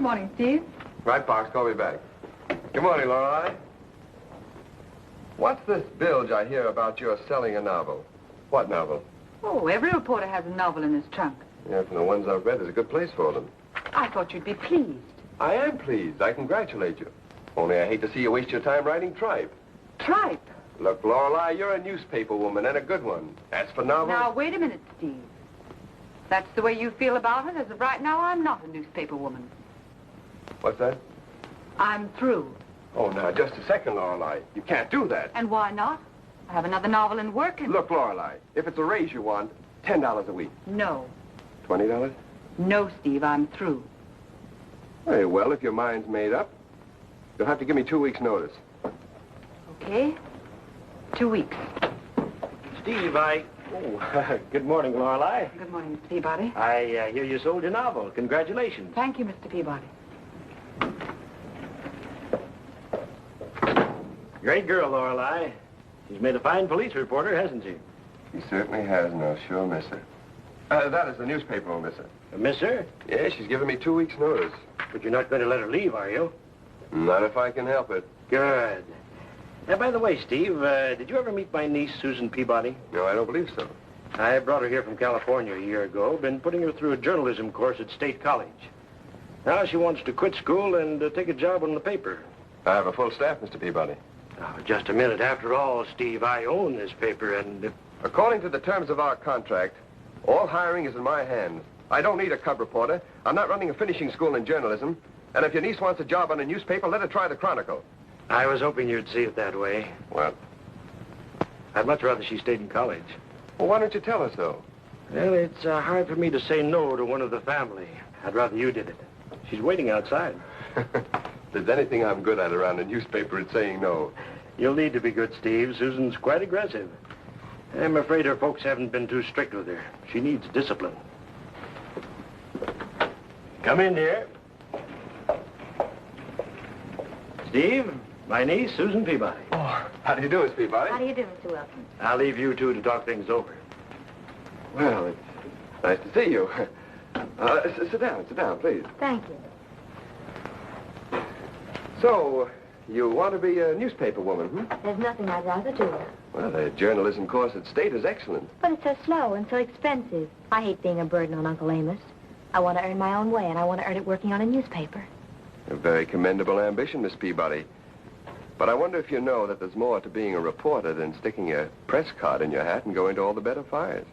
morning, Steve. Right, Parks, call me back. Good morning, Lorelei. What's this bilge I hear about your selling a novel? What novel? Oh, every reporter has a novel in his trunk. Yeah, from the ones I've read, there's a good place for them. I thought you'd be pleased. I am pleased. I congratulate you. Only I hate to see you waste your time writing tripe. Tripe? Look, Lorelei, you're a newspaper woman, and a good one. As for novels... Now, wait a minute, Steve. That's the way you feel about it. As of right now, I'm not a newspaper woman. What's that? I'm through. Oh, now, just a second, Lorelei. You can't do that. And why not? I have another novel in work and... Look, Lorelei, if it's a raise you want, $10 a week. No. $20? No, Steve, I'm through. Very well, if your mind's made up, you'll have to give me 2 weeks' notice. Okay. 2 weeks. Steve, Oh, good morning, Lorelei. Good morning, Mr. Peabody. I hear you sold your novel. Congratulations. Thank you, Mr. Peabody. Great girl, Lorelei. She's made a fine police reporter, hasn't she? She certainly has, and I'll sure miss her. That is the newspaper will miss her. Miss her? Yeah, she's given me 2 weeks' notice. But you're not going to let her leave, are you? Not if I can help it. Good. Now, by the way, Steve, did you ever meet my niece, Susan Peabody? No, I don't believe so. I brought her here from California a year ago. Been putting her through a journalism course at State College. Now she wants to quit school and take a job on the paper. I have a full staff, Mr. Peabody. Oh, just a minute. After all, Steve, I own this paper, and... According to the terms of our contract, all hiring is in my hands. I don't need a cub reporter. I'm not running a finishing school in journalism. And if your niece wants a job on a newspaper, let her try the Chronicle. I was hoping you'd see it that way. What? I'd much rather she stayed in college. Well, why don't you tell her so? Well, it's hard for me to say no to one of the family. I'd rather you did it. She's waiting outside. If there's anything I'm good at around a newspaper, it's saying no. You'll need to be good, Steve. Susan's quite aggressive. I'm afraid her folks haven't been too strict with her. She needs discipline. Come in, dear. Steve, my niece, Susan Peabody. Oh, how do you do, Miss Peabody? How do you do, Mr. Wilson? I'll leave you two to talk things over. Well, it's nice to see you. Sit down, please. Thank you. So, you want to be a newspaper woman, hmm? There's nothing I'd rather do. Well, the journalism course at State is excellent. But it's so slow and so expensive. I hate being a burden on Uncle Amos. I want to earn my own way, and I want to earn it working on a newspaper. A very commendable ambition, Miss Peabody. But I wonder if you know that there's more to being a reporter than sticking a press card in your hat and going to all the better fires.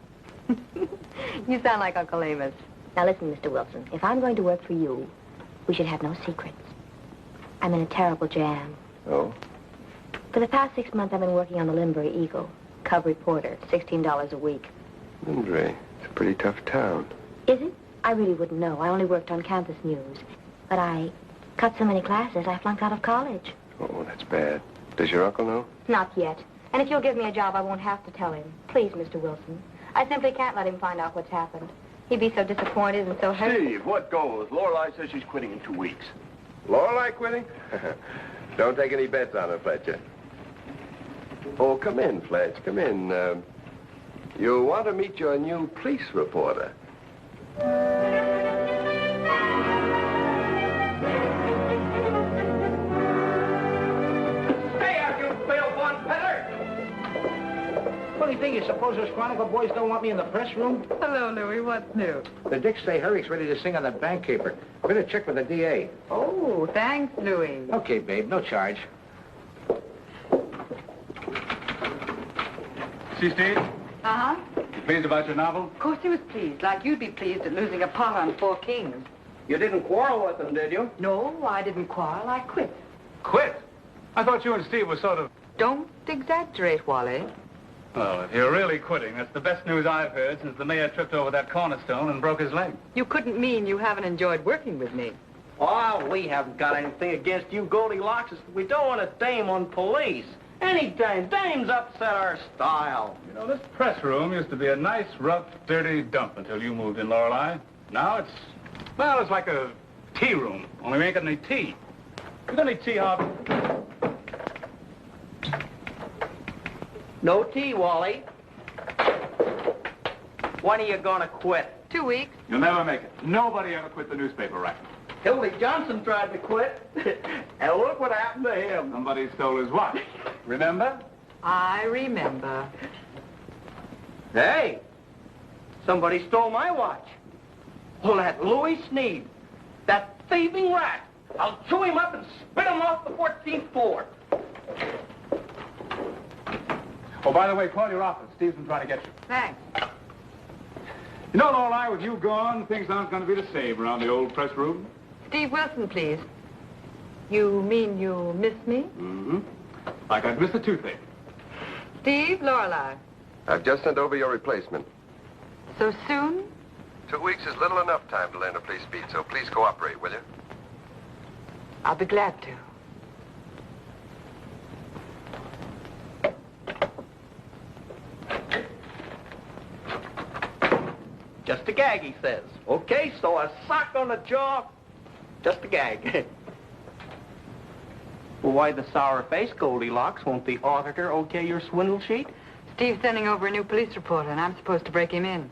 You sound like Uncle Amos. Now listen, Mr. Wilson, if I'm going to work for you, we should have no secrets. I'm in a terrible jam. Oh? For the past 6 months, I've been working on the Linbury Eagle. Cub reporter, $16 a week. Linbury, it's a pretty tough town. Is it? I really wouldn't know. I only worked on campus news. But I cut so many classes, I flunked out of college. Oh, that's bad. Does your uncle know? Not yet. And if you'll give me a job, I won't have to tell him. Please, Mr. Wilson. I simply can't let him find out what's happened. He'd be so disappointed and so hurt. Steve, what goes? Lorelei says she's quitting in 2 weeks. Lorelei quitting? Don't take any bets on her, Fletcher. Oh, come in, Fletch. Come in. You want to meet your new police reporter. Funny thing, you suppose those Chronicle boys don't want me in the press room? Hello, Louie. What's new? The dicks say Herrick's ready to sing on the bank caper. Better check with the DA. Oh, thanks, Louie. Okay, babe, no charge. See, Steve? Uh-huh. You pleased about your novel? Of course he was pleased, like you'd be pleased at losing a pot on 4 kings. You didn't quarrel with them, did you? No, I didn't quarrel. I quit. Quit? I thought you and Steve were sort of... Don't exaggerate, Wally. Well, if you're really quitting, that's the best news I've heard since the mayor tripped over that cornerstone and broke his leg. You couldn't mean you haven't enjoyed working with me. Oh, we haven't got anything against you Goldilocks. We don't want a dame on police. Any dame. Dames upset our style. You know, this press room used to be a nice, rough, dirty dump until you moved in, Lorelei. Now it's, well, it's like a tea room, only we ain't got any tea. You got any tea, Harvey? No tea, Wally. When are you gonna quit? 2 weeks. You'll never make it. Nobody ever quit the newspaper racket. Hildy Johnson tried to quit. And look what happened to him. Somebody stole his watch. Remember? I remember. Hey, somebody stole my watch. Oh, that Louis Sneed. That thieving rat. I'll chew him up and spit him off the 14th floor. Oh, by the way, call your office. Steve's been trying to get you. Thanks. You know, Lorelei, with you gone, things aren't going to be the same around the old press room. Steve Wilson, please. You mean you miss me? Mm-hmm. Like I'd miss a toothache. Steve, Lorelei. I've just sent over your replacement. So soon? 2 weeks is little enough time to learn to play speed, so please cooperate, will you? I'll be glad to. Just a gag, he says. Okay, so a sock on the jaw. Just a gag. Well, why the sour face, Goldilocks? Won't the auditor okay your swindle sheet? Steve's sending over a new police reporter, and I'm supposed to break him in.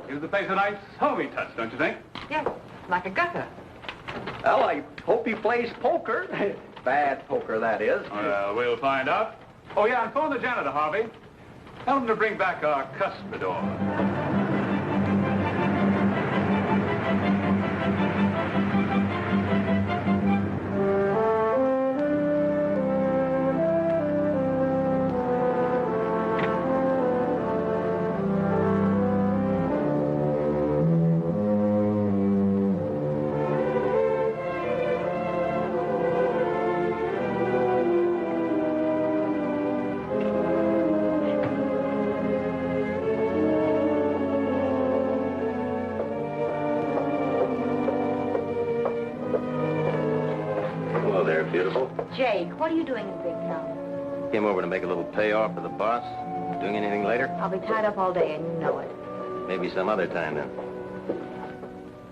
Gives the place a nice homey touch, don't you think? Yes, like a gutter. Well, I hope he plays poker. Bad poker, that is. Well, we'll find out. Oh, yeah, and phone the janitor, Harvey. Tell him to bring back our cuspidor. Beautiful. Jake, what are you doing in big town? Came over to make a little payoff for the boss. Doing anything later? I'll be tied up all day, and you know it. Maybe some other time then.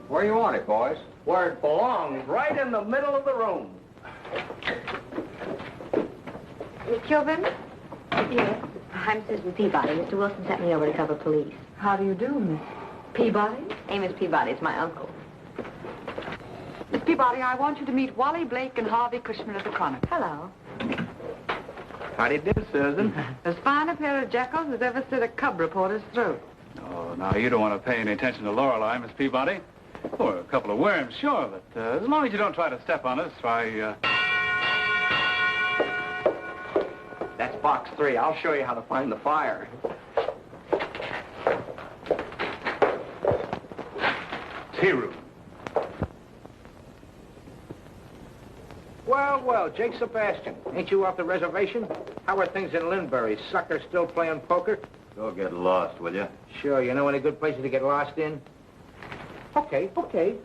Where you want it, boys? Where it belongs, right in the middle of the room. Miss Kilburn? Yes. I'm Susan Peabody. Mr. Wilson sent me over to cover police. How do you do, Miss Peabody? Amos Peabody is my uncle. Miss Peabody, I want you to meet Wally Blake and Harvey Cushman of the Chronicle. Hello. Howdy do, Susan. As fine a pair of jackals as ever slit a cub reporter's throat. Oh, now, you don't want to pay any attention to Lorelei, Miss Peabody. Or a couple of worms, sure, but as long as you don't try to step on us, why, That's box 3. I'll show you how to find the fire. tea room. Well, well, Jake Sebastian. Ain't you off the reservation? How are things in Linbury? Sucker still playing poker? Go get lost, will you? Sure, you know any good places to get lost in? Okay, okay.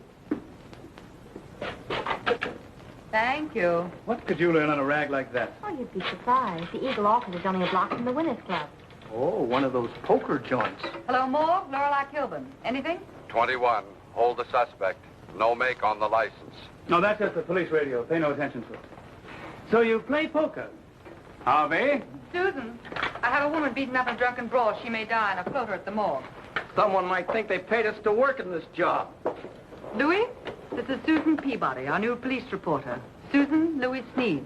Thank you. What could you learn on a rag like that? Oh, you'd be surprised. The Eagle office is only a block from the Winners Club. Oh, one of those poker joints. Hello, Morgue. Lorelei Kilburn. Anything? 21. Hold the suspect. No make on the license. No, that's just the police radio. Pay no attention to it. So you play poker? Harvey? Susan, I have a woman beaten up in drunken brawl. She may die in a floater at the morgue. Someone might think they paid us to work in this job. Louis, this is Susan Peabody, our new police reporter. Susan Louis Sneed.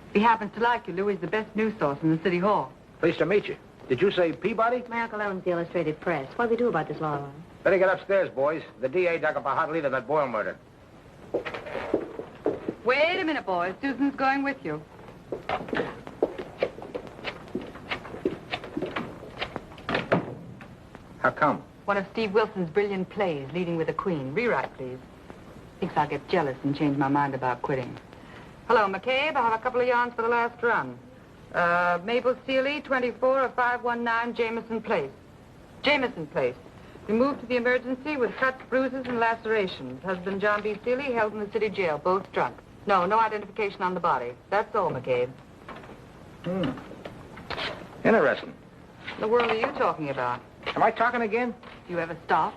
If he happens to like you, Louis is the best news source in the city hall. Pleased to meet you. Did you say Peabody? My uncle owns the Illustrated Press. What do we do about this, Lorelei? Better get upstairs, boys. The DA dug up a hot lead on that Boyle murder. Wait a minute, boys. Susan's going with you. How come? One of Steve Wilson's brilliant plays, Leading with a Queen. Rewrite, please. Thinks I'll get jealous and change my mind about quitting. Hello, McCabe. I have a couple of yarns for the last run. Mabel Seeley, 24 of 519 Jameson Place. Jameson Place. Removed to the emergency with cuts, bruises, and lacerations. Husband John B. Seeley held in the city jail, both drunk. No identification on the body. That's all, McCabe. Interesting. What the world are you talking about? Am I talking again? Do you ever stop?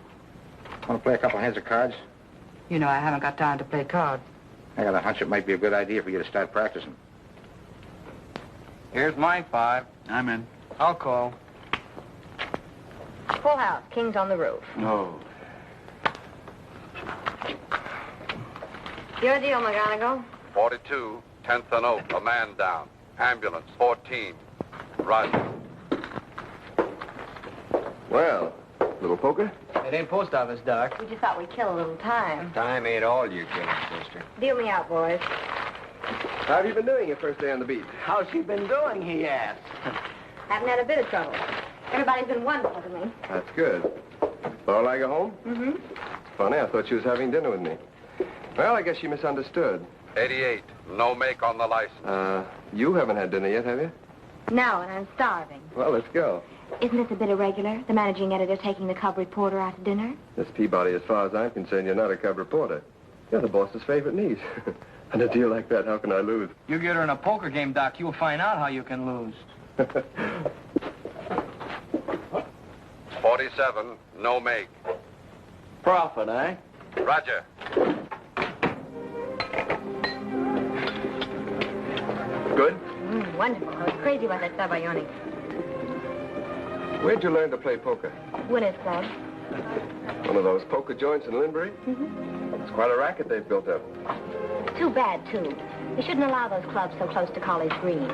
Want to play a couple hands of cards? You know I haven't got time to play cards. I got a hunch it might be a good idea for you to start practicing. Here's my 5. I'm in. I'll call. Full house. King's on the roof. No. Your deal, McGonagall. 42, 10th and Oak, a man down. Ambulance, 14. Roger. Well, little poker? It ain't post office, Doc. We just thought we'd kill a little time. Time ain't all you killing, sister. Deal me out, boys. How have you been doing your first day on the beat? How's she been doing, he asked. Haven't had a bit of trouble. Everybody's been wonderful to me. That's good. Lorelei go home? Mm-hmm. Funny, I thought she was having dinner with me. Well, I guess she misunderstood. 88, no make on the license. You haven't had dinner yet, have you? No, and I'm starving. Well, let's go. Isn't this a bit irregular? The managing editor taking the cub reporter out to dinner? Miss Peabody, as far as I'm concerned, you're not a cub reporter. You're the boss's favorite niece. And a deal like that, how can I lose? You get her in a poker game, Doc, you'll find out how you can lose. 47, no make. Profit, eh? Roger. Good? Wonderful. I was crazy about that Sabayoni. Where'd you learn to play poker? Winners Club. One of those poker joints in Linbury? Mm-hmm. It's quite a racket they've built up. Too bad, too. They shouldn't allow those clubs so close to College Green.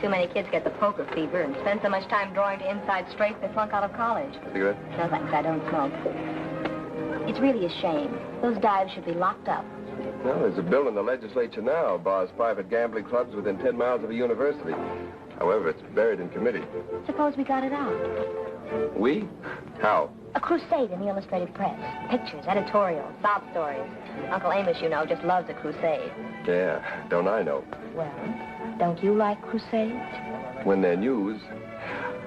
Too many kids get the poker fever and spend so much time drawing to inside straights they flunk out of college. Cigarette? No, thanks. I don't smoke. It's really a shame. Those dives should be locked up. Well, there's a bill in the legislature now bars private gambling clubs within 10 miles of a university. However, it's buried in committee. Suppose we got it out. We? How? A crusade in the illustrated press. Pictures, editorials, sob stories. Uncle Amos, you know, just loves a crusade. Yeah, don't I know? Well, don't you like crusades? When they're news.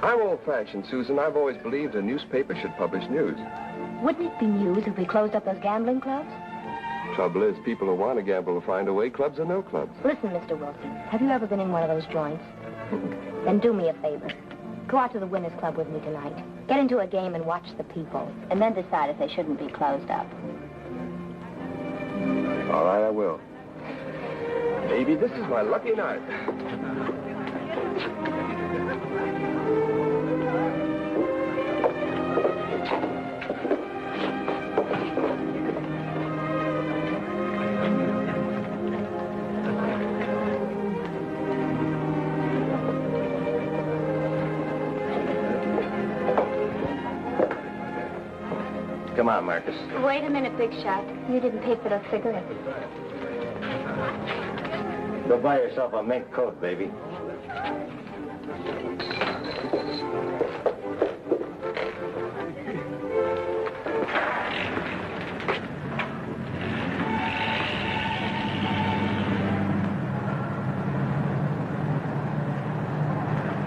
I'm old-fashioned, Susan. I've always believed a newspaper should publish news. Wouldn't it be news if we closed up those gambling clubs? Trouble is, people who want to gamble will find a way, clubs or no clubs. Listen, Mr. Wilson, have you ever been in one of those joints? Then do me a favor. Go out to the Winners Club with me tonight. Get into a game and watch the people, and then decide if they shouldn't be closed up. All right, I will. Maybe this is my lucky night. Come on, Marcus. Wait a minute, Big Shot. You didn't pay for those cigarettes. Go buy yourself a mink coat, baby.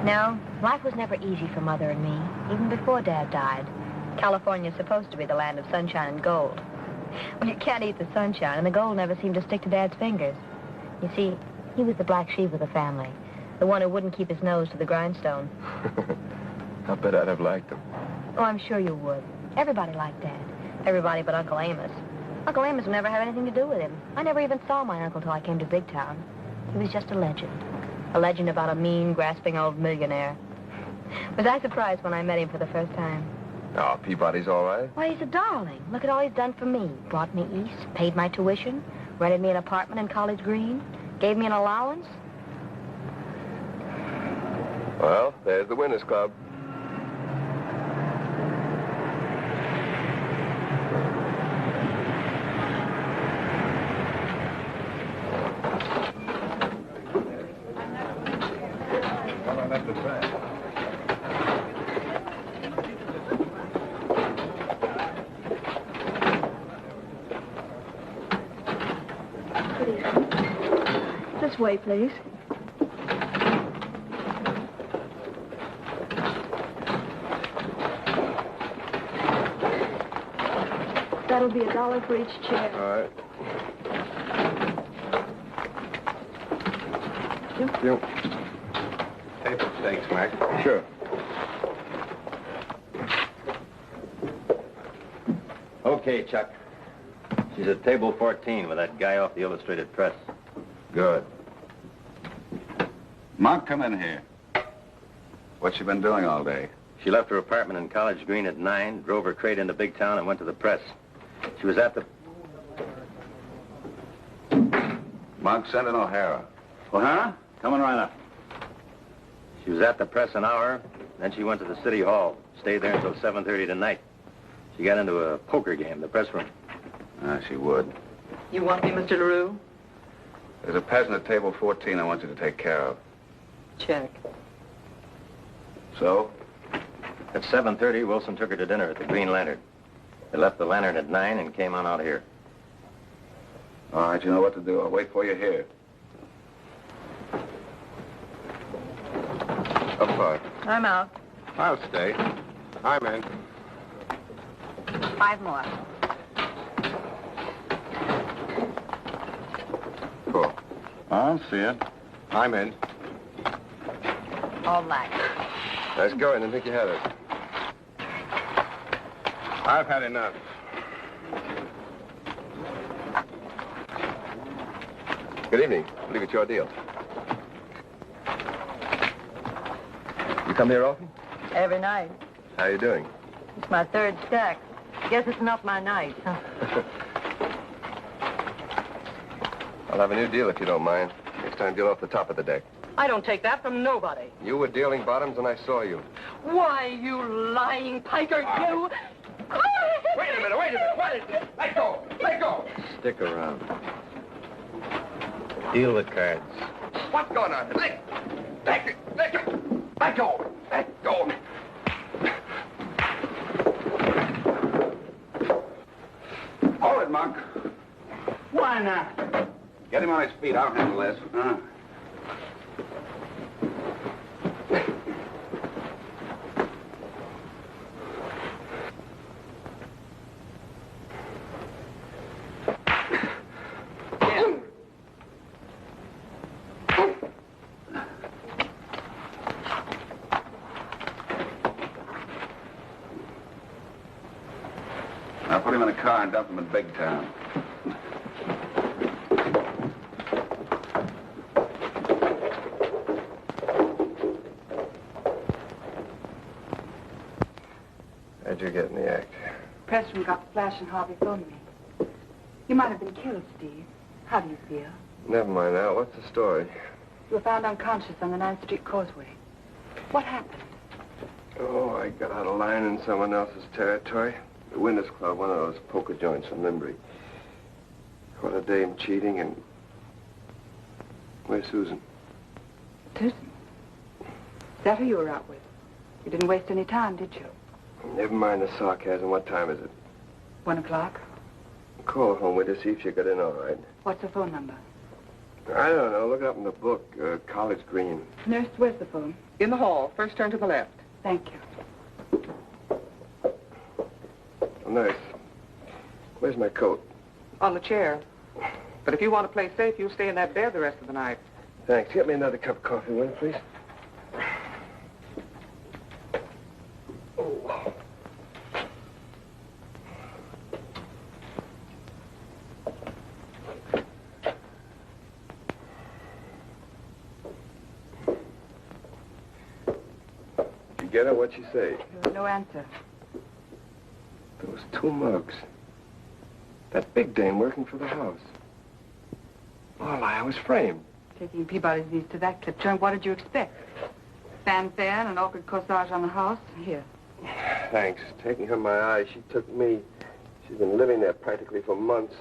No, life was never easy for Mother and me, even before Dad died. California's supposed to be the land of sunshine and gold. Well, you can't eat the sunshine, and the gold never seemed to stick to Dad's fingers. You see, he was the black sheep of the family, the one who wouldn't keep his nose to the grindstone. I bet I'd have liked him. Oh, I'm sure you would. Everybody liked Dad. Everybody but Uncle Amos. Uncle Amos would never have anything to do with him. I never even saw my uncle till I came to Big Town. He was just a legend. A legend about a mean, grasping old millionaire. Was I surprised when I met him for the first time? Oh, Peabody's all right. Why, he's a darling. Look at all he's done for me. Brought me east, paid my tuition, rented me an apartment in College Green, gave me an allowance. Well, there's the Winners Club. This way, please. That'll be $1 for each chair. All right. Thank you. Table stakes, Mark. Sure. Okay, Chuck. She's at table 14 with that guy off the Illustrated Press. Good. Monk, come in here. What's she been doing all day? She left her apartment in College Green at 9, drove her crate into Big Town, and went to the press. She was at the... Monk, send in O'Hara. O'Hara? Coming right up. She was at the press an hour, then she went to the city hall. Stayed there until 7:30 tonight. She got into a poker game, the press room. She would. You want me, Mr. LaRue? There's a peasant at table 14 I want you to take care of. Check. So? At 7:30, Wilson took her to dinner at the Green Lantern. They left the Lantern at 9 and came on out here. All right, you know what to do. I'll wait for you here. How far? I'm out. I'll stay. I'm in. 5 more. Cool. I'll see it. I'm in. All black. Let's go in and think you had it. I've had enough. Good evening. I believe it's your deal. You come here often? Every night. How you doing? It's my 3rd stack. Guess it's not my night, huh? I'll have a new deal if you don't mind. Next time, deal off the top of the deck. I don't take that from nobody. You were dealing bottoms and I saw you. Why, you lying piker, you... Wait a minute, What is this? Let go! Let go! Stick around. Deal the cards. What's going on? Let go! Let go! Let go! Hold it, Monk. Why not? Get him on his feet. I'll handle this. I'll put him in a car and dump him in Big Town. How'd you get in the act? Pressroom got the flash and Harvey phoned me. You might have been killed, Steve. How do you feel? Never mind now. What's the story? You were found unconscious on the 9th Street Causeway. What happened? Oh, I got out of line in someone else's territory. The Winners Club, one of those poker joints in Limbury. Caught a dame cheating and... Where's Susan? Susan? Is that who you were out with? You didn't waste any time, did you? Never mind the sarcasm. What time is it? 1 o'clock. Call her home with her, see if she got in all right. What's the phone number? I don't know. Look it up in the book. College Green. Nurse, where's the phone? In the hall. First turn to the left. Thank you. Oh, nurse. Where's my coat? On the chair. But if you want to play safe, you'll stay in that bed the rest of the night. Thanks. Get me another cup of coffee, will you, please? Oh. Did you get her? What'd she say? No answer. Those 2 mugs. That big dame working for the house. Well, I was framed. Taking Peabody's niece to that clip joint, what did you expect? Fanfare and an awkward corsage on the house? Here. Thanks. Taking her my eye, she took me. She's been living there practically for months.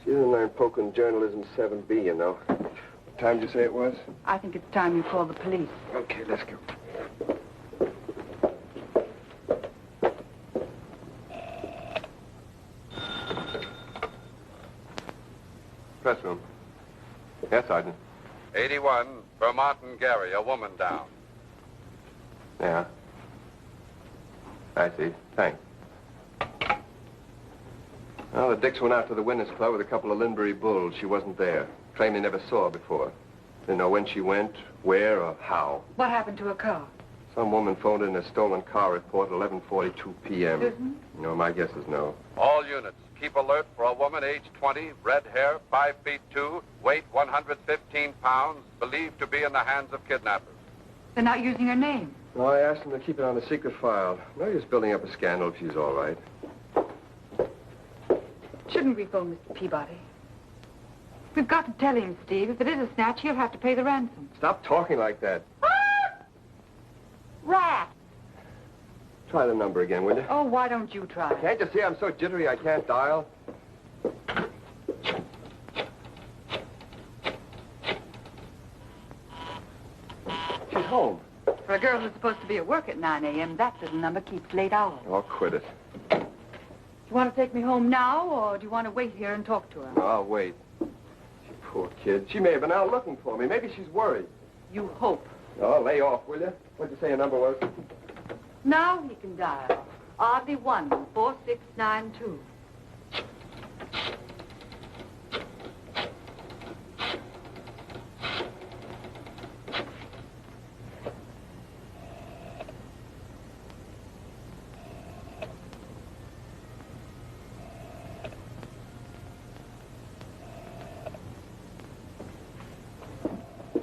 She didn't learn poker and journalism 7B, you know. What time did you say it was? I think it's time you call the police. Okay, let's go. Press room. Yes, Sergeant. 81, Vermont and Gary, a woman down. Yeah. I see. Thanks. Well, the Dicks went out to the Winners Club with a couple of Linbury bulls. She wasn't there. Claimed they never saw her before. Didn't know when she went, where, or how. What happened to her car? Some woman phoned in a stolen car report at 11:42 p.m. Susan? No, my guess is no. All units, keep alert for a woman aged 20, red hair, 5 feet 2, weight 115 pounds, believed to be in the hands of kidnappers. They're not using her name. No, I asked them to keep it on a secret file. No use building up a scandal if she's all right. Shouldn't we phone Mr. Peabody? We've got to tell him, Steve. If it is a snatch, he'll have to pay the ransom. Stop talking like that. Rat! Try the number again, will you? Oh, why don't you try? Can't you see I'm so jittery I can't dial? She's home. For a girl who's supposed to be at work at 9 a.m., that little number keeps late hours. Oh, quit it. Do you want to take me home now, or do you want to wait here and talk to her? No, I'll wait. Poor kid. She may have been out looking for me. Maybe she's worried. You hope. Oh, lay off, will you? What'd you say your number was? Now he can dial. Oddly 14692.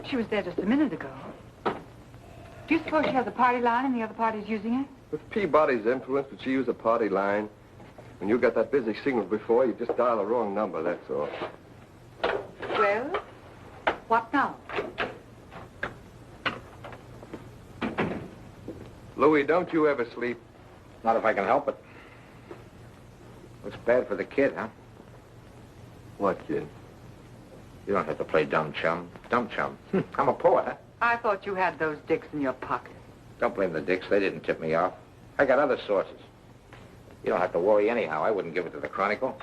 She was there just a minute ago. Do you suppose she has a party line and the other party's using it? With Peabody's influence, would she use a party line? When you got that busy signal before, you just dial the wrong number, that's all. Well, what now? Louis, don't you ever sleep? Not if I can help it. Looks bad for the kid, huh? What kid? You don't have to play dumb chum. Dumb chum. I'm a poet, huh? I thought you had those dicks in your pocket. Don't blame the dicks. They didn't tip me off. I got other sources. You don't have to worry anyhow. I wouldn't give it to the Chronicle.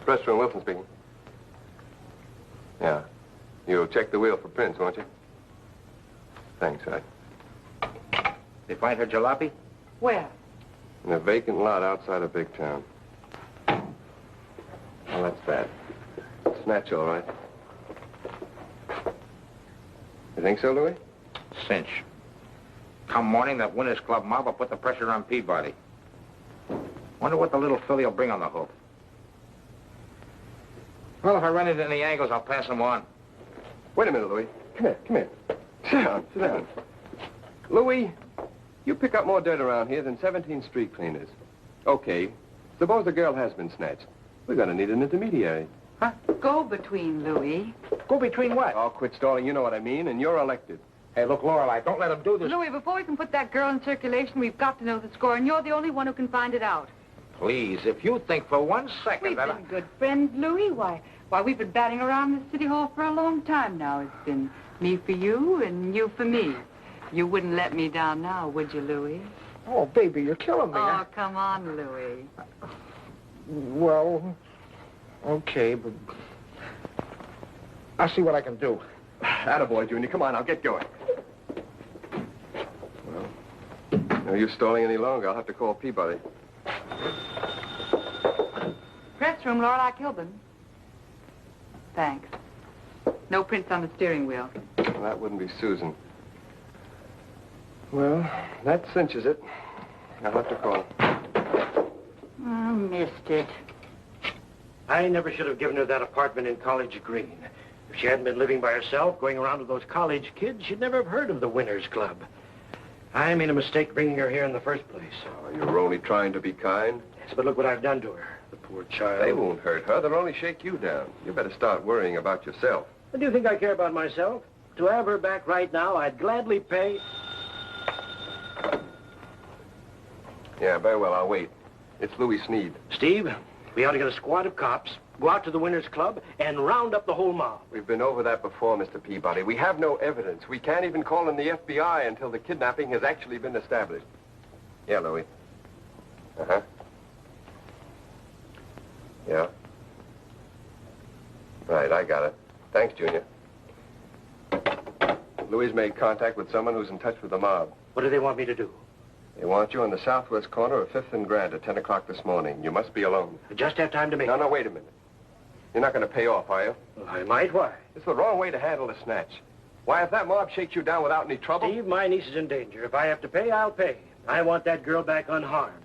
Restaurant Wilson speaking. Yeah. You'll check the wheel for prints, won't you? Thanks, Ed. They find her jalopy? Where? In a vacant lot outside of big town. Well, that's that. Snatch, all right. You think so, Louis? Cinch. Come morning, that Winners Club mob will put the pressure on Peabody. Wonder what the little filly will bring on the hook. Well, if I run into any angles, I'll pass them on. Wait a minute, Louis. Come here, come here. Sit down. Louis, you pick up more dirt around here than 17 street cleaners. Okay, suppose the girl has been snatched. We're going to need an intermediary. Huh? Go between, Louis. Go between what? Oh, quit stalling. You know what I mean, and you're elected. Hey, look, Lorelei, don't let him do this. Louis, before we can put that girl in circulation, we've got to know the score, and you're the only one who can find it out. Please, if you think for 1 second We've that been good friends, Louis. Why, we've been batting around the city hall for a long time now. It's been me for you and you for me. You wouldn't let me down now, would you, Louis? Oh, baby, you're killing me. Oh, come on, Louis. Well, okay, but I'll see what I can do. Attaboy, Junior. Come on, I'll get going. Well, no use stalling any longer. I'll have to call Peabody. Press room, Lorelei Kilburn. Thanks. No prints on the steering wheel. Well, that wouldn't be Susan. Well, that cinches it. I'll have to call. Oh, missed it. I never should have given her that apartment in College Green. If she hadn't been living by herself, going around with those college kids, she'd never have heard of the Winners Club. I made a mistake bringing her here in the first place. Oh, you're only trying to be kind. Yes, but look what I've done to her, the poor child. They won't hurt her. They'll only shake you down. You better start worrying about yourself. Do you think I care about myself? To have her back right now, I'd gladly pay... Yeah, very well. I'll wait. It's Louis Sneed. Steve, we ought to get a squad of cops, go out to the Winners Club, and round up the whole mob. We've been over that before, Mr. Peabody. We have no evidence. We can't even call in the FBI until the kidnapping has actually been established. Yeah, Louis. Uh-huh. Yeah. Right, I got it. Thanks, Junior. Louis made contact with someone who's in touch with the mob. What do they want me to do? They want you on the southwest corner of 5th and Grand at 10 o'clock this morning. You must be alone. I just have time to make... No, wait a minute. You're not going to pay off, are you? Well, I might. Why? It's the wrong way to handle a snatch. Why, if that mob shakes you down without any trouble... Steve, my niece is in danger. If I have to pay, I'll pay. I want that girl back unharmed.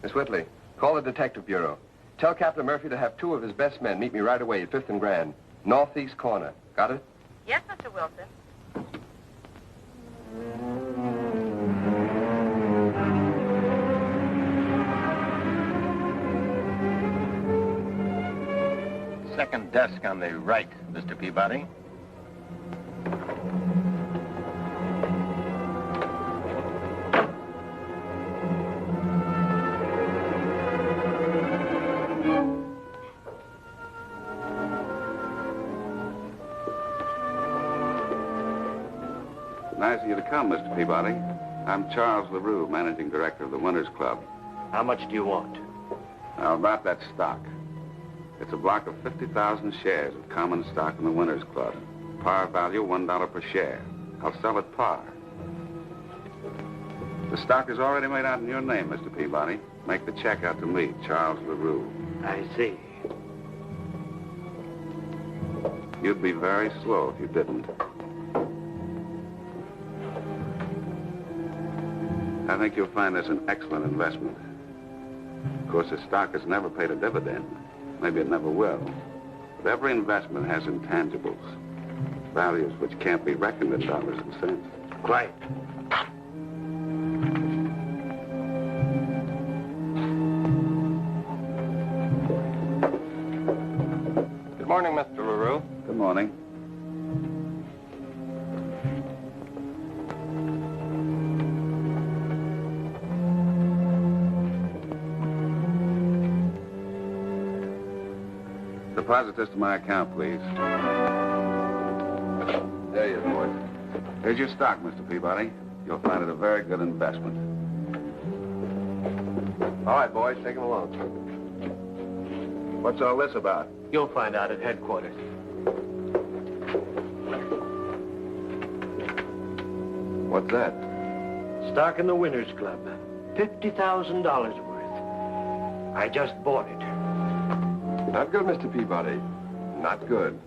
Miss Whitley, call the Detective Bureau. Tell Captain Murphy to have 2 of his best men meet me right away at 5th and Grand. Northeast corner. Got it? Yes, Mr. Wilson. second desk on the right, Mr. Peabody. Nice of you to come, Mr. Peabody. I'm Charles LaRue, managing director of the Winners Club. How much do you want? Now, about that stock. It's a block of 50,000 shares of common stock in the Winners Club. Par value, $1 per share. I'll sell at par. The stock is already made out in your name, Mr. Peabody. Make the check out to me, Charles LaRue. I see. You'd be very slow if you didn't. I think you'll find this an excellent investment. Of course, the stock has never paid a dividend. Maybe it never will. But every investment has intangibles, values which can't be reckoned in dollars and cents. Quiet. Good morning, Mr. LaRue. Good morning. Deposit this to my account, please. There you are, boys. Here's your stock, Mr. Peabody. You'll find it a very good investment. All right, boys, take them along. What's all this about? You'll find out at headquarters. What's that? Stock in the Winners Club. $50,000 worth. I just bought it. Not good, Mr. Peabody. Not good.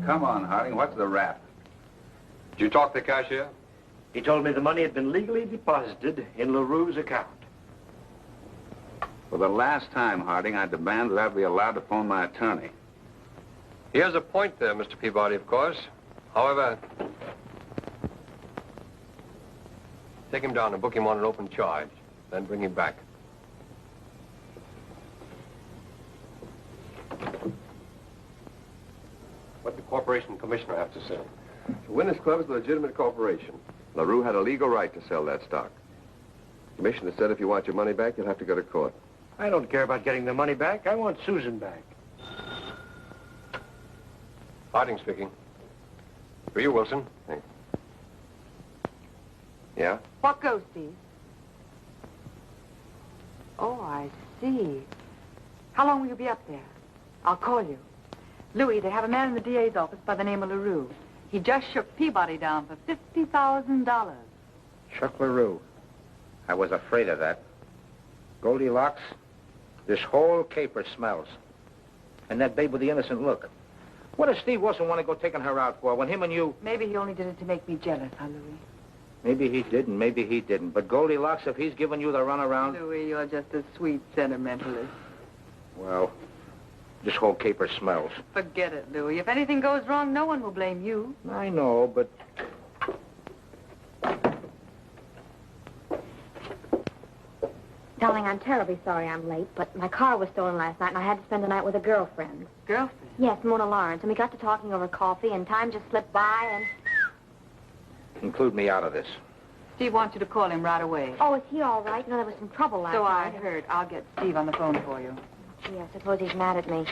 Come on, Harding. What's the rap? Did you talk to the cashier? He told me the money had been legally deposited in LaRue's account. For the last time, Harding, I demand that I be allowed to phone my attorney. He has a point there, Mr. Peabody, of course. However, take him down and book him on an open charge. Then bring him back. What the corporation commissioner have to say? The Winners Club is a legitimate corporation. LaRue had a legal right to sell that stock. The commissioner said if you want your money back, you'll have to go to court. I don't care about getting the money back. I want Susan back. Harding speaking. For you, Wilson. Thanks. Yeah? What goes, Steve? Oh, I see. How long will you be up there? I'll call you. Louis, they have a man in the DA's office by the name of LaRue. He just shook Peabody down for $50,000. Chuck LaRue. I was afraid of that. Goldilocks, this whole caper smells. And that babe with the innocent look. What does Steve Wilson want to go taking her out for when him and you... Maybe he only did it to make me jealous, huh, Louis? Maybe he did and maybe he didn't. But Goldilocks, if he's giving you the runaround... Louis, you're just a sweet sentimentalist. Well, this whole caper smells. Forget it, Louis. If anything goes wrong, no one will blame you. I know, but... Darling, I'm terribly sorry I'm late, but my car was stolen last night, and I had to spend the night with a girlfriend. Girlfriend? Yes, Mona Lawrence, and we got to talking over coffee, and time just slipped by, and... Include me out of this. Steve wants you to call him right away. Oh, is he all right? You know, there was some trouble last So I night. heard. I'll get Steve on the phone for you. Gee, I suppose he's mad at me.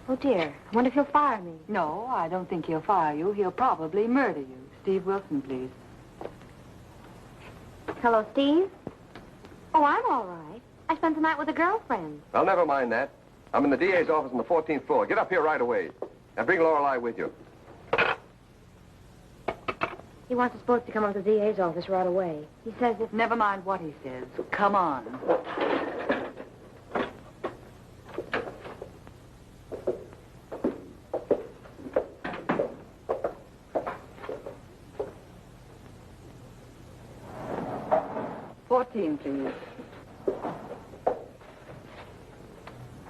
Oh, dear. I wonder if he'll fire me. No, I don't think he'll fire you. He'll probably murder you. Steve Wilson, please. Hello, Steve? Oh, I'm all right. I spent the night with a girlfriend. Well, never mind that. I'm in the DA's office on the 14th floor. Get up here right away. And bring Lorelei with you. He wants us both to come over to the DA's office right away. He says if... Never mind what he says. Come on. $14, please.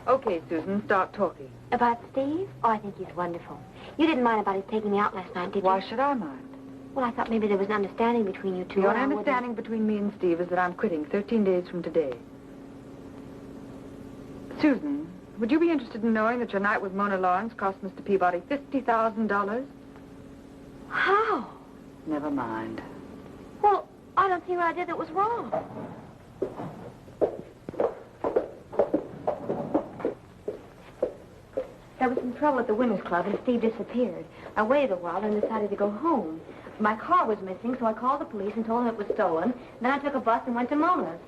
Okay, Susan, start talking. About Steve? Oh, I think he's wonderful. You didn't mind about his taking me out last night, did you? Why should I mind? Well, I thought maybe there was an understanding between you two. The only and I wouldn't- understanding between me and Steve is that I'm quitting 13 days from today. Susan, would you be interested in knowing that your night with Mona Lawrence cost Mr. Peabody $50,000? How? Never mind. Well, I don't see what I did that was wrong. There was some trouble at the Winners Club, and Steve disappeared. I waited a while and decided to go home. My car was missing, so I called the police and told them it was stolen. Then I took a bus and went to Mona's.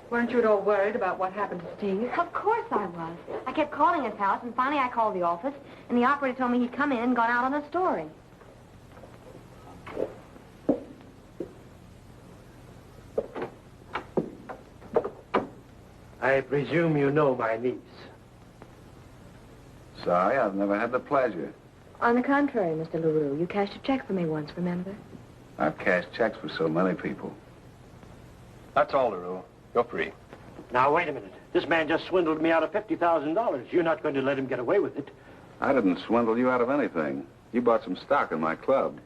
Weren't you at all worried about what happened to Steve? Of course I was. I kept calling his house, and finally I called the office, and the operator told me he'd come in and gone out on a story. I presume you know my niece. Sorry, I've never had the pleasure. On the contrary, Mr. LaRue, you cashed a check for me once, remember? I've cashed checks for so many people. That's all, LaRue. You're free. Now, wait a minute. This man just swindled me out of $50,000. You're not going to let him get away with it. I didn't swindle you out of anything. You bought some stock in my club.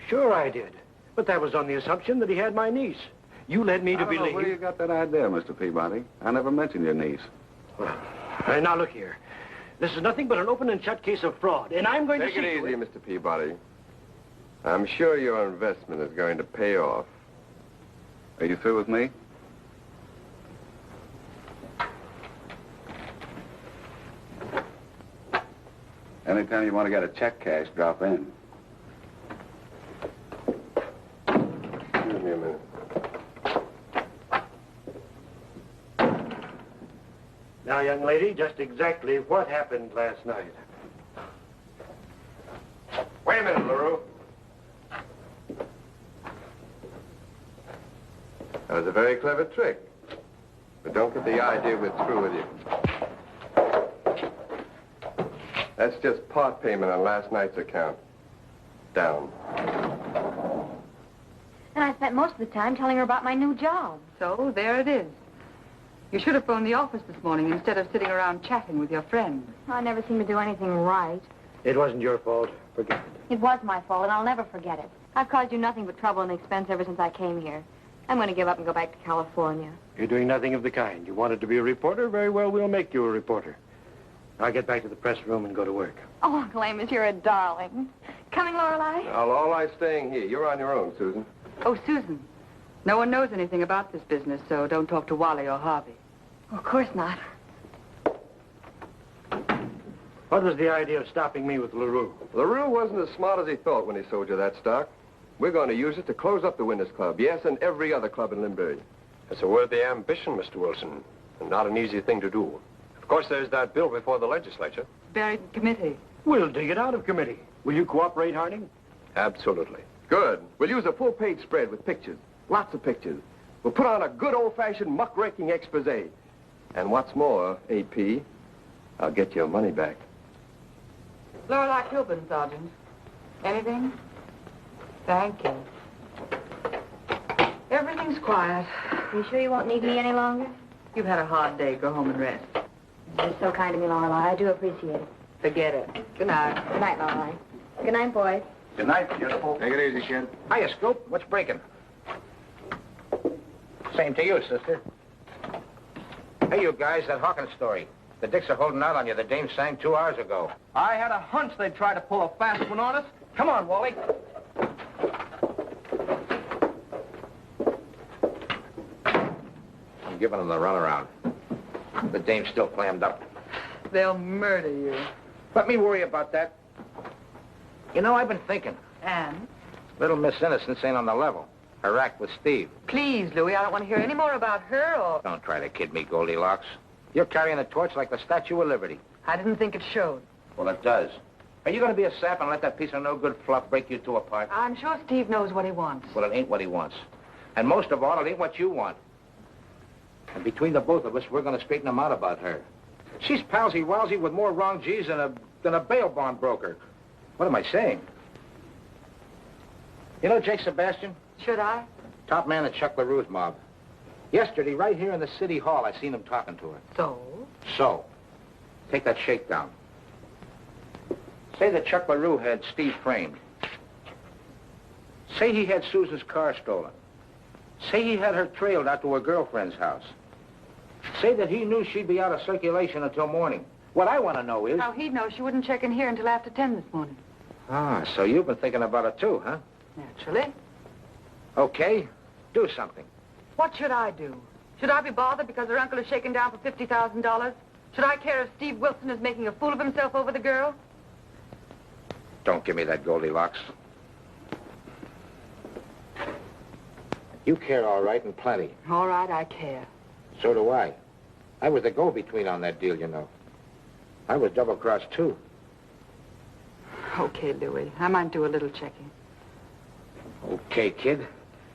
Sure I did. But that was on the assumption that he had my niece. You led me to I don't know believe... where you got that idea, Mr. Peabody. I never mentioned your niece. Well, now look here. This is nothing but an open and shut case of fraud, and I'm going Take to see it to easy, Mr. Peabody. I'm sure your investment is going to pay off. Are you through with me? Anytime you want to get a check cashed, drop in. Excuse me a minute. Now, young lady, just exactly what happened last night? Wait a minute, LaRue. That was a very clever trick. But don't get the idea we're through with you. That's just part payment on last night's account. Down. And I spent most of the time telling her about my new job. So, there it is. You should have phoned the office this morning instead of sitting around chatting with your friends. I never seem to do anything right. It wasn't your fault. Forget it. It was my fault, and I'll never forget it. I've caused you nothing but trouble and expense ever since I came here. I'm going to give up and go back to California. You're doing nothing of the kind. You wanted to be a reporter? Very well, we'll make you a reporter. I'll get back to the press room and go to work. Oh, Uncle Amos, you're a darling. Coming, Lorelei? Now, all I'm staying here. You're on your own, Susan. Oh, Susan, no one knows anything about this business, so don't talk to Wally or Harvey. Of course not. What was the idea of stopping me with LaRue? LaRue wasn't as smart as he thought when he sold you that stock. We're going to use it to close up the Winners Club. Yes, and every other club in Lindbergh. It's a worthy ambition, Mr. Wilson, and not an easy thing to do. Of course, there's that bill before the legislature. Buried in committee. We'll dig it out of committee. Will you cooperate, Harding? Absolutely. Good. We'll use a full-page spread with pictures. Lots of pictures. We'll put on a good old-fashioned muckraking expose. And what's more, AP, I'll get your money back. Lorelei Kilburn, Sergeant. Anything? Thank you. Everything's quiet. You sure you won't need me any longer? You've had a hard day. Go home and rest. You're so kind to me, Lorelei. I do appreciate it. Forget it. Good night. Good night, Lorelei. Good night, boys. Good night, beautiful. Take it easy, kid. Hiya, Scoop. What's breaking? Same to you, sister. Hey, you guys, that Hawkins story. The dicks are holding out on you. The dame sang 2 hours ago. I had a hunch they'd try to pull a fast one on us. Come on, Wally. I'm giving them the runaround. The dame's still clammed up. They'll murder you. Let me worry about that. You know, I've been thinking. And? Little Miss Innocence ain't on the level. Her act with Steve. Please, Louie, I don't want to hear any more about her or... Don't try to kid me, Goldilocks. You're carrying the torch like the Statue of Liberty. I didn't think it showed. Well, it does. Are you going to be a sap and let that piece of no-good fluff break you two apart? I'm sure Steve knows what he wants. Well, it ain't what he wants. And most of all, it ain't what you want. And between the both of us, we're going to straighten him out about her. She's palsy-walsy with more wrong G's than a bail bond broker. What am I saying? You know Jake Sebastian? Should I? Top man in Chuck LaRue's mob. Yesterday, right here in the city hall, I seen him talking to her. So? So, take that shakedown. Say that Chuck LaRue had Steve framed. Say he had Susan's car stolen. Say he had her trailed out to her girlfriend's house. Say that he knew she'd be out of circulation until morning. What I want to know is... How he'd know she wouldn't check in here until after 10 this morning. Ah, so you've been thinking about it too, huh? Naturally. Okay, do something. What should I do? Should I be bothered because her uncle is shaken down for $50,000? Should I care if Steve Wilson is making a fool of himself over the girl? Don't give me that Goldilocks. You care all right and plenty. All right, I care. So do I. I was the go-between on that deal, you know. I was double-crossed, too. Okay, Louis. I might do a little checking. Okay, kid.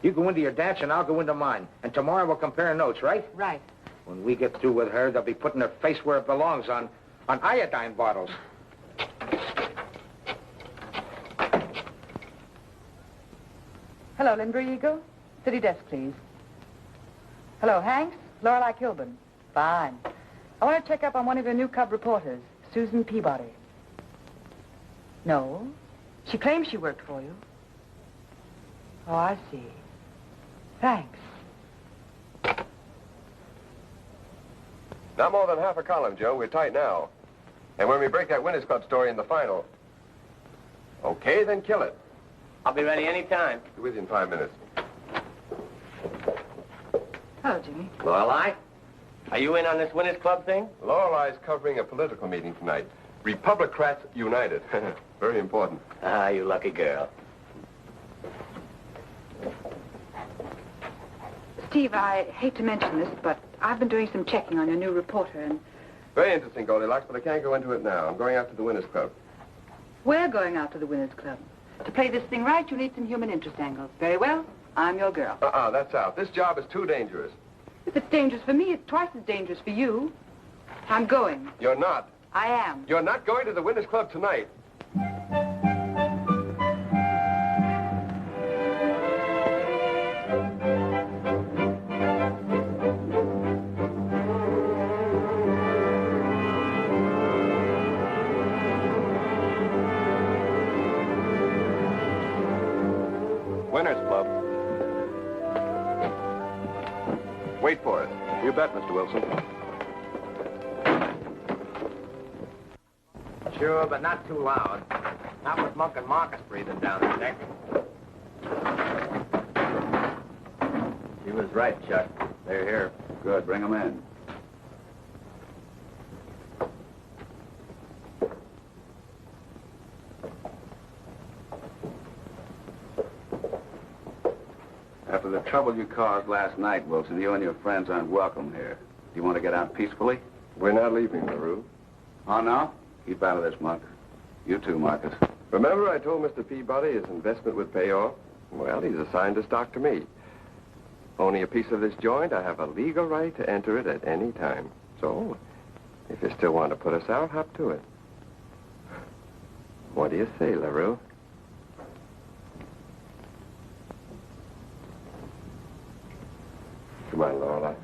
You go into your dance and I'll go into mine. And tomorrow we'll compare notes, right? Right. When we get through with her, they'll be putting her face where it belongs on iodine bottles. Hello, Lindbury Eagle. City desk, please. Hello, Hanks. Lorelei Kilburn. Fine. I want to check up on one of your new cub reporters, Susan Peabody. No. She claims she worked for you. Oh, I see. Thanks. Not more than half a column, Joe. We're tight now. And when we break that Winners Club story in the final... Okay, then kill it. I'll be ready any time. Be with you in 5 minutes. Hello, Jimmy. Lorelei, are you in on this Winners Club thing? Lorelei's covering a political meeting tonight. Republicrats United. Very important. Ah, you lucky girl. Steve, I hate to mention this, but I've been doing some checking on your new reporter, and... Very interesting, Goldilocks, but I can't go into it now. I'm going out to the Winners Club. We're going out to the Winners Club. To play this thing right, you need some human interest angles. Very well. I'm your girl. That's out. This job is too dangerous. If it's dangerous for me, it's twice as dangerous for you. I'm going. You're not. I am. You're not going to the Winners Club tonight. Winners Club. Wait for it. You bet, Mr. Wilson. Sure, but not too loud. Not with Monk and Marcus breathing down the neck. He was right, Chuck. They're here. Good, bring them in. After the trouble you caused last night, Wilson, you and your friends aren't welcome here. Do you want to get out peacefully? We're not leaving, LaRue. Oh, no? Keep out of this, Monk. You too, Marcus. Remember I told Mr. Peabody his investment would pay off? Well, he's assigned a stock to me. Owning a piece of this joint, I have a legal right to enter it at any time. So, if you still want to put us out, hop to it. What do you say, LaRue? Come on, Lorelei.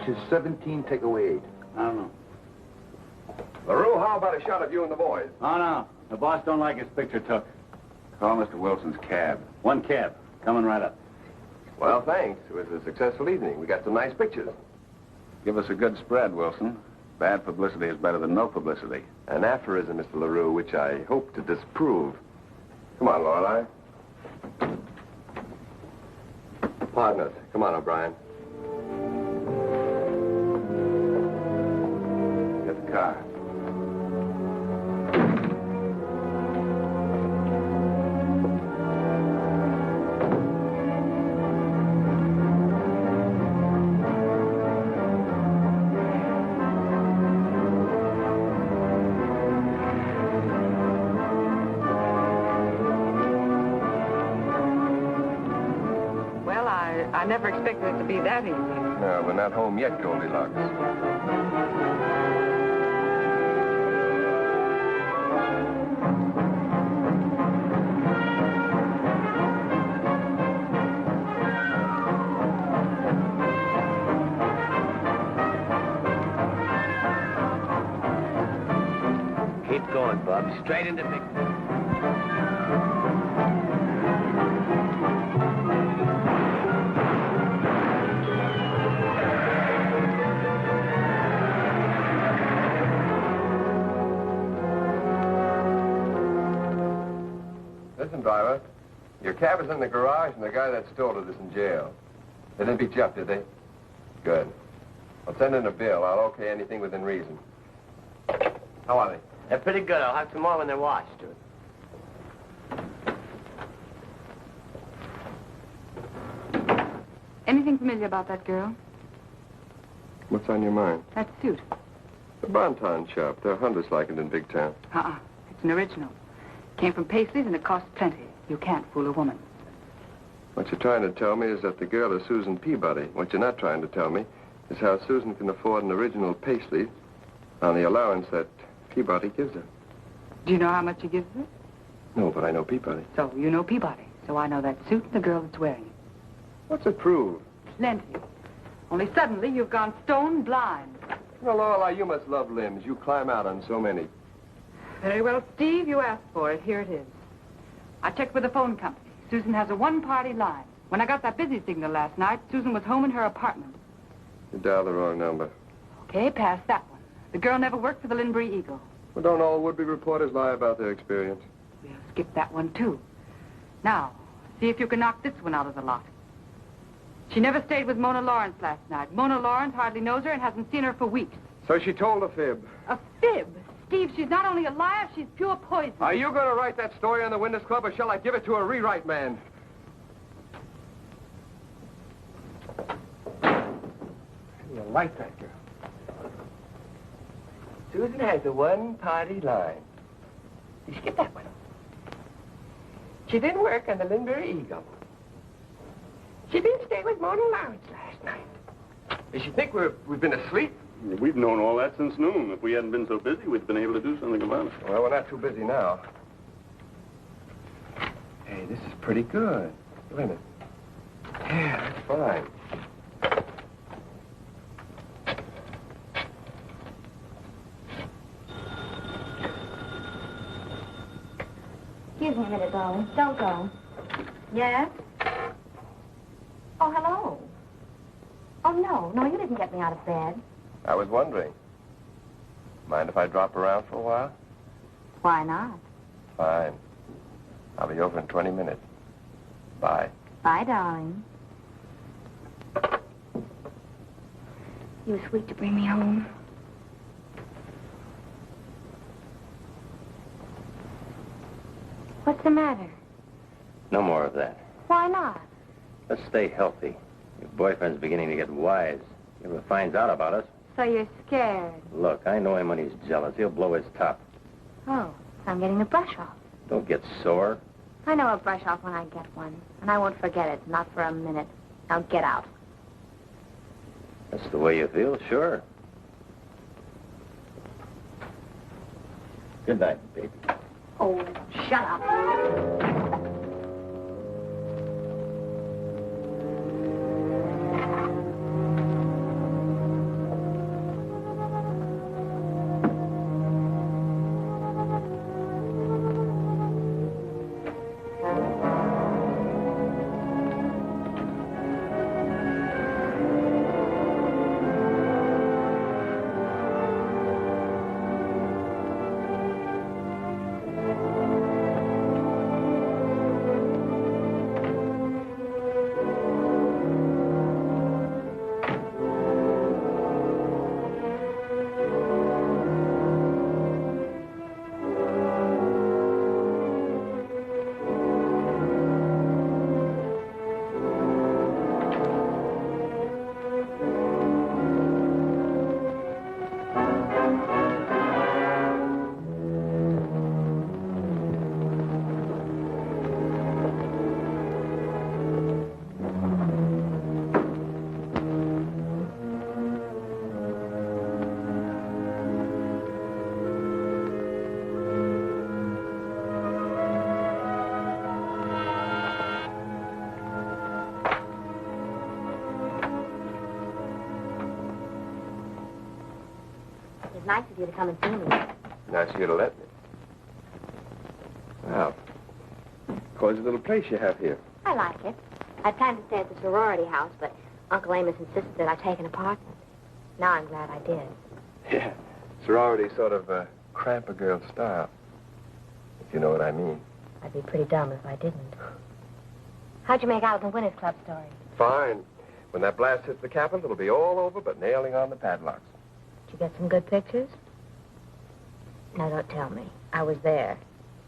Is 17 take away 8? I don't know. LaRue, how about a shot of you and the boys? Oh, no. The boss don't like his picture took. Call Mr. Wilson's cab. One cab. Coming right up. Well, thanks. It was a successful evening. We got some nice pictures. Give us a good spread, Wilson. Bad publicity is better than no publicity. An aphorism, Mr. LaRue, which I hope to disprove. Come on, Lorelei. Partners. Come on, O'Brien. Get the car. I never expected it to be that easy. No, we're not home yet, Goldilocks. Keep going, Bob. Straight into Big. Listen, driver. Your cab is in the garage, and the guy that stole it is in jail. They didn't beat you up, did they? Good. I'll send in a bill. I'll okay anything within reason. How are they? They're pretty good. I'll have some more when they're washed, dude. Anything familiar about that girl? What's on your mind? That suit. The Bonton shop. There are hundreds like it in big town. It's an original. Came from Paisley's and it costs plenty. You can't fool a woman. What you're trying to tell me is that the girl is Susan Peabody. What you're not trying to tell me is how Susan can afford an original Paisley on the allowance that Peabody gives her. Do you know how much he gives her? No, but I know Peabody. So you know Peabody. So I know that suit and the girl that's wearing it. What's it prove? Plenty. Only suddenly you've gone stone blind. Well, Lorelei, you must love limbs. You climb out on so many. Very well, Steve, you asked for it. Here it is. I checked with the phone company. Susan has a one-party line. When I got that busy signal last night, Susan was home in her apartment. You dialed the wrong number. Okay, pass that one. The girl never worked for the Linbury Eagle. Well, don't all would-be reporters lie about their experience? We'll skip that one, too. Now, see if you can knock this one out of the lot. She never stayed with Mona Lawrence last night. Mona Lawrence hardly knows her and hasn't seen her for weeks. So she told a fib. A fib? Steve, she's not only a liar, she's pure poison. Are you going to write that story on the Witness Club, or shall I give it to a rewrite man? You like that girl? Susan has a one-party line. You skip that one. She didn't work on the Linbury Eagle. She didn't stay with Mona Lawrence last night. Does she think we've been asleep? We've known all that since noon. If we hadn't been so busy, we'd been able to do something about it. Well, we're not too busy now. Hey, this is pretty good. Wait a minute. Yeah, that's fine. Excuse me a minute, darling. Don't go. Yes? Oh, hello. Oh, no, you didn't get me out of bed. I was wondering. Mind if I drop around for a while? Why not? Fine. I'll be over in 20 minutes. Bye. Bye, darling. You were sweet to bring me home. What's the matter? No more of that. Why not? Let's stay healthy. Your boyfriend's beginning to get wise. If he ever finds out about us... So you're scared. Look, I know him when he's jealous. He'll blow his top. Oh, I'm getting the brush off. Don't get sore. I know a brush off when I get one. And I won't forget it, not for a minute. Now get out. That's the way you feel, sure. Good night, baby. Oh, shut up. was nice of you to come and see me. Nice of you to let me. Wow. Cozy little place you have here. I like it. I planned to stay at the sorority house, but Uncle Amos insisted that I take an apartment. Now I'm glad I did. Yeah. Sorority sort of cramp a girl's style. If you know what I mean. I'd be pretty dumb if I didn't. How'd you make out with the Winners Club story? Fine. When that blast hits the Capitol, it'll be all over but nailing on the padlocks. Did you get some good pictures? No, don't tell me. I was there.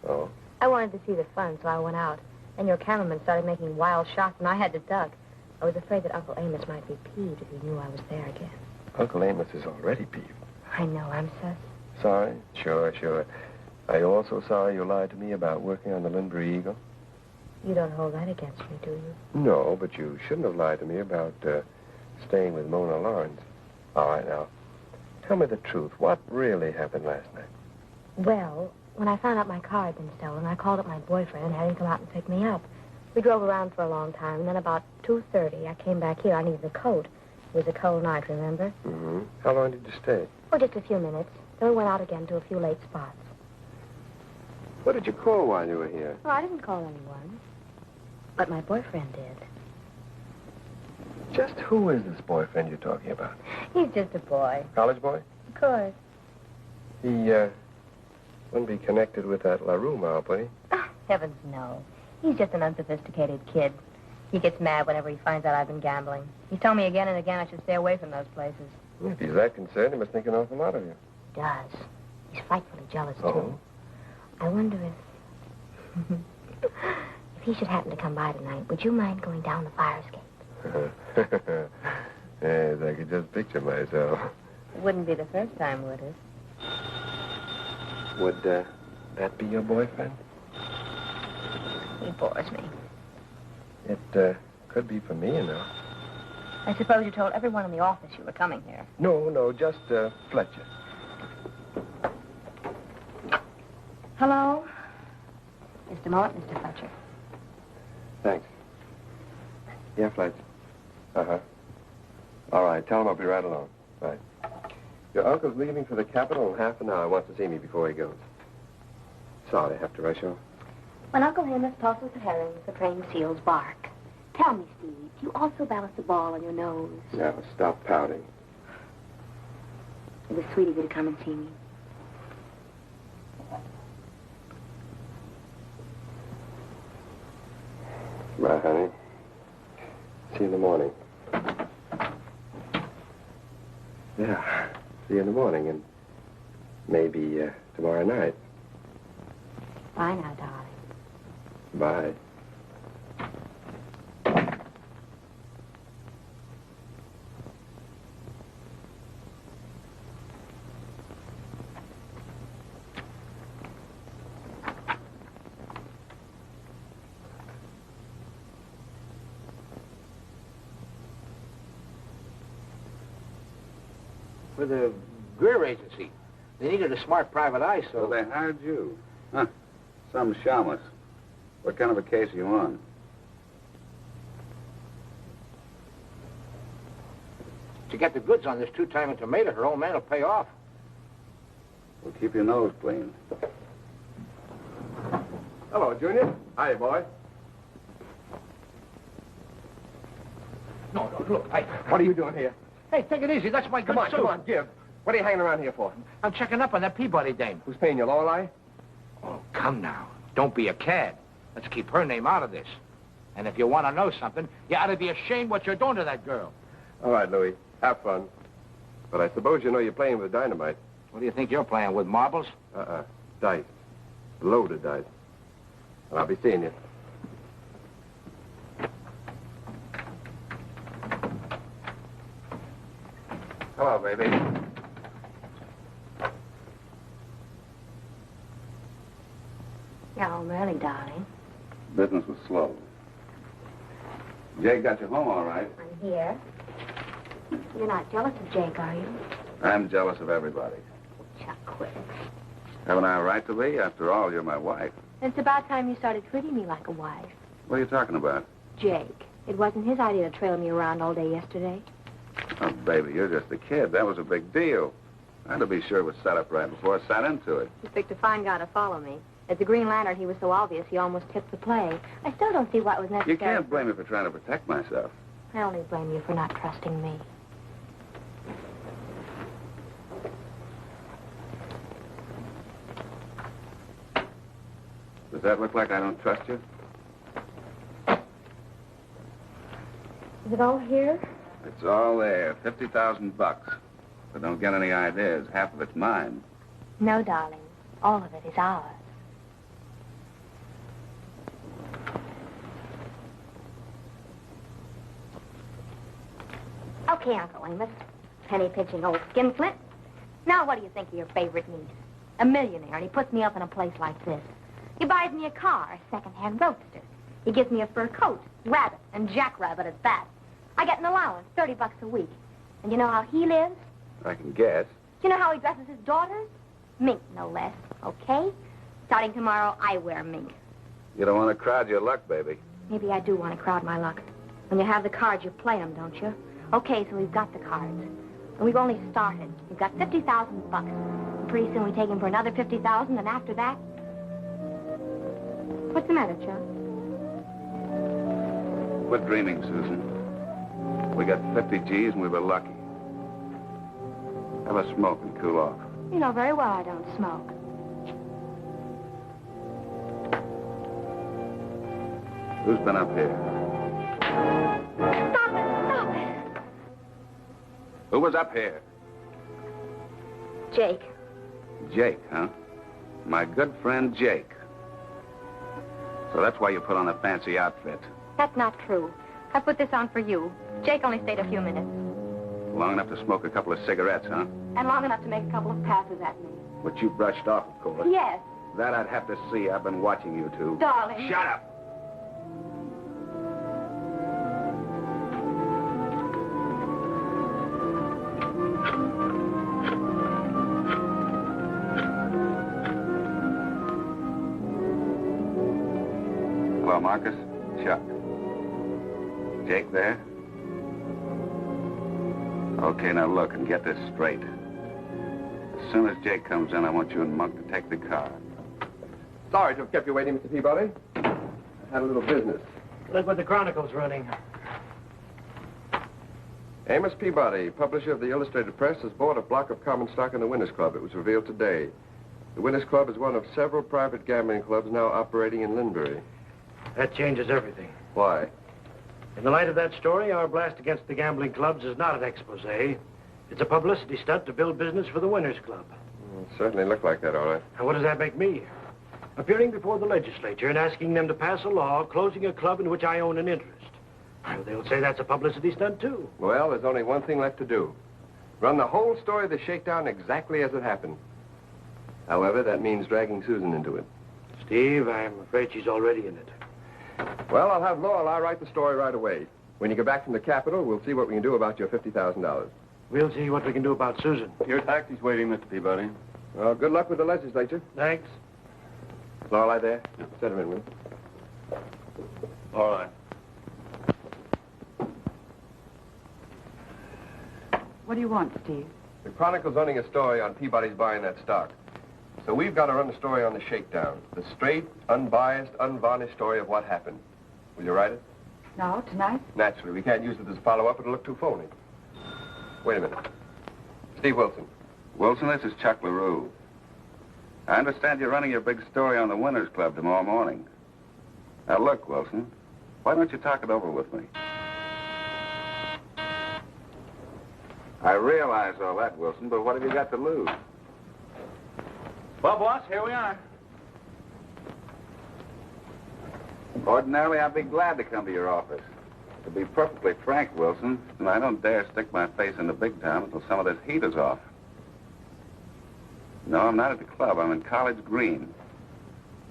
Oh? I wanted to see the fun, so I went out. And your cameraman started making wild shots, and I had to duck. I was afraid that Uncle Amos might be peeved if he knew I was there again. Uncle Amos is already peeved. I know, I'm sus. Sorry? Sure. Are you also sorry you lied to me about working on the Lindbury Eagle? You don't hold that against me, do you? No, but you shouldn't have lied to me about staying with Mona Lawrence. All right, now, tell me the truth. What really happened last night? Well, when I found out my car had been stolen, I called up my boyfriend and had him come out and pick me up. We drove around for a long time, and then about 2:30, I came back here. I needed a coat. It was a cold night, remember? Mm-hmm. How long did you stay? Oh, just a few minutes. Then we went out again to a few late spots. What did you call while you were here? Oh, I didn't call anyone. But my boyfriend did. Just who is this boyfriend you're talking about? He's just a boy. College boy? Of course. He, wouldn't be connected with that LaRue mob, would he? Oh, heavens, no. He's just an unsophisticated kid. He gets mad whenever he finds out I've been gambling. He's told me again and again I should stay away from those places. If he's that concerned, he must think an awful lot of you. He does. He's frightfully jealous, too. Oh? I wonder if... if he should happen to come by tonight, would you mind going down the fire escape? Yes, I could just picture myself. It wouldn't be the first time, would it? Would, that be your boyfriend? He bores me. It, could be for me, you know. I suppose you told everyone in the office you were coming here. No, just, Fletcher. Hello? Just a moment, Mr. Fletcher. Thanks. Yeah, Fletch. Uh-huh. All right, tell him I'll be right along. Bye. Your uncle's leaving for the Capitol in half an hour. He wants to see me before he goes. Sorry, I have to rush off. When Uncle Amos tosses the herrings, the praying seals bark. Tell me, Steve, do you also balance the ball on your nose? Now, stop pouting. It was sweet of you to come and see me. Bye, honey. See you in the morning. Yeah, see you in the morning, and maybe tomorrow night. Bye now, darling. Bye. For the Greer agency. They needed a smart private eye, So they hired you. Huh. Some shamus. What kind of a case are you on? To get the goods on this two-timing tomato, her old man will pay off. Well, keep your nose clean. Hello, Junior. Hi, boy. No, look, What are you doing here? Hey, take it easy. That's my good suit. Come on, give. What are you hanging around here for? I'm checking up on that Peabody dame. Who's paying you, Lorelei? Oh, come now. Don't be a cad. Let's keep her name out of this. And if you want to know something, you ought to be ashamed what you're doing to that girl. All right, Louis. Have fun. But I suppose you know you're playing with dynamite. What do you think you're playing with, marbles? Dice. Loaded dice. And I'll be seeing you. Hello, baby. You're home early, darling. Business was slow. Jake got you home all right. I'm here. You're not jealous of Jake, are you? I'm jealous of everybody. Chuck, quit. Haven't I a right to be? After all, you're my wife. It's about time you started treating me like a wife. What are you talking about? Jake. It wasn't his idea to trail me around all day yesterday. Oh, baby, you're just a kid. That was a big deal. I had to be sure it was set up right before I sat into it. You picked a fine guy to follow me. As the Green Lantern, he was so obvious he almost tipped the play. I still don't see why it was necessary. You can't blame me for trying to protect myself. I only blame you for not trusting me. Does that look like I don't trust you? Is it all here? It's all there. $50,000. But don't get any ideas. Half of it's mine. No, darling. All of it is ours. Okay, Uncle Amos. Penny-pinching old skinflint. Now, what do you think of your favorite niece? A millionaire, and he puts me up in a place like this. He buys me a car, a second-hand roadster. He gives me a fur coat, rabbit, and jackrabbit at that. I get an allowance, $30 a week. And you know how he lives? I can guess. Do you know how he dresses his daughters? Mink, no less, okay? Starting tomorrow, I wear mink. You don't want to crowd your luck, baby. Maybe I do want to crowd my luck. When you have the cards, you play them, don't you? Okay, so we've got the cards. And we've only started. We've got $50,000. Pretty soon we take him for another $50,000, and after that... What's the matter, Chuck? Quit dreaming, Susan. We got 50 G's and we were lucky. Have a smoke and cool off. You know very well I don't smoke. Who's been up here? Stop it! Stop it! Who was up here? Jake. Jake, huh? My good friend Jake. So that's why you put on a fancy outfit. That's not true. I put this on for you. Jake only stayed a few minutes. Long enough to smoke a couple of cigarettes, huh? And long enough to make a couple of passes at me. Which you brushed off, of course. Yes. That I'd have to see. I've been watching you two. Darling. Shut up! Hello, Marcus. Chuck. Jake there? Okay, now look and get this straight. As soon as Jake comes in, I want you and Monk to take the car. Sorry to have kept you waiting, Mr. Peabody. I had a little business. Look what the Chronicle's running. Amos Peabody, publisher of the Illustrated Press, has bought a block of common stock in the Winners Club. It was revealed today. The Winners Club is one of several private gambling clubs now operating in Linbury. That changes everything. Why? In the light of that story, our blast against the gambling clubs is not an expose. It's a publicity stunt to build business for the Winners Club. It certainly looked like that, all right. And what does that make me? Appearing before the legislature and asking them to pass a law closing a club in which I own an interest. Well, they'll say that's a publicity stunt, too. Well, there's only one thing left to do. Run the whole story of the shakedown exactly as it happened. However, that means dragging Susan into it. Steve, I'm afraid she's already in it. Well, I'll have Lorelei write the story right away. When you get back from the Capitol, we'll see what we can do about your $50,000. We'll see what we can do about Susan. Your taxi's waiting, Mr. Peabody. Well, good luck with the legislature. Thanks. Lorelei there? Yeah. Send him in, will you? All right. What do you want, Steve? The Chronicle's running a story on Peabody's buying that stock. So we've got to run a story on the shakedown. The straight, unbiased, unvarnished story of what happened. Will you write it? No, tonight? Naturally. We can't use it as follow-up. It'll look too phony. Wait a minute. Steve Wilson. Wilson, this is Chuck LaRue. I understand you're running your big story on the Winners Club tomorrow morning. Now, look, Wilson, why don't you talk it over with me? I realize all that, Wilson, but what have you got to lose? Well, boss, here we are. Ordinarily, I'd be glad to come to your office. To be perfectly frank, Wilson, I don't dare stick my face in the big time until some of this heat is off. No, I'm not at the club. I'm in College Green.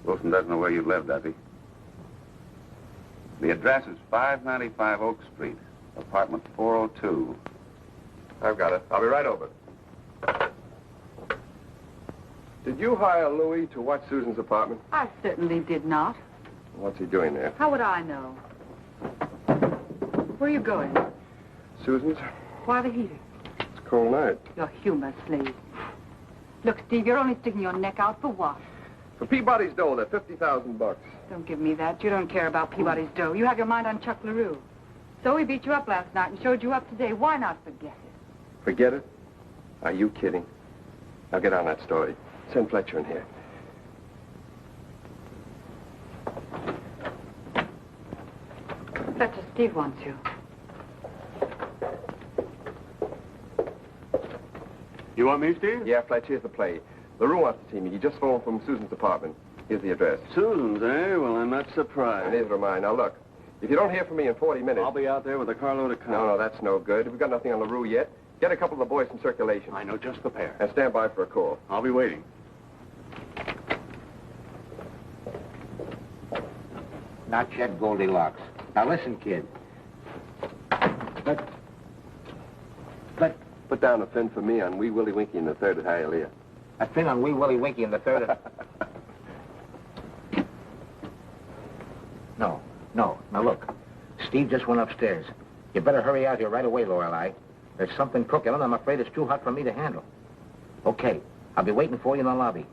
Wilson doesn't know where you live, does he? The address is 595 Oak Street, apartment 402. I've got it. I'll be right over. Did you hire Louis to watch Susan's apartment? I certainly did not. What's he doing there? How would I know? Where are you going? Susan's? Why the heater? It's a cold night. Your humor, slave. Look, Steve, you're only sticking your neck out for what? For Peabody's dough, they're $50,000. Don't give me that. You don't care about Peabody's dough. You have your mind on Chuck LaRue. So he beat you up last night and showed you up today. Why not forget it? Forget it? Are you kidding? Now get on that story. Send Fletcher in here. Fletcher, Steve wants you. You want me, Steve? Yeah, Fletcher, here's the play. LaRue wants to see me. He just phoned from Susan's apartment. Here's the address. Susan's, eh? Well, I'm not surprised. Neither am I. Now, look. If you don't hear from me in 40 minutes... I'll be out there with a carload of cars. No, that's no good. We've got nothing on LaRue yet. Get a couple of the boys from circulation. I know just the pair. And stand by for a call. I'll be waiting. Not yet, Goldilocks. Now listen, kid. Put down a fin for me on Wee Willie Winky and the third at Hialeah. A fin on Wee Willie Winky and the third of... No. Now look. Steve just went upstairs. You better hurry out here right away, Lorelei. There's something cooking, and I'm afraid it's too hot for me to handle. Okay. I'll be waiting for you in the lobby.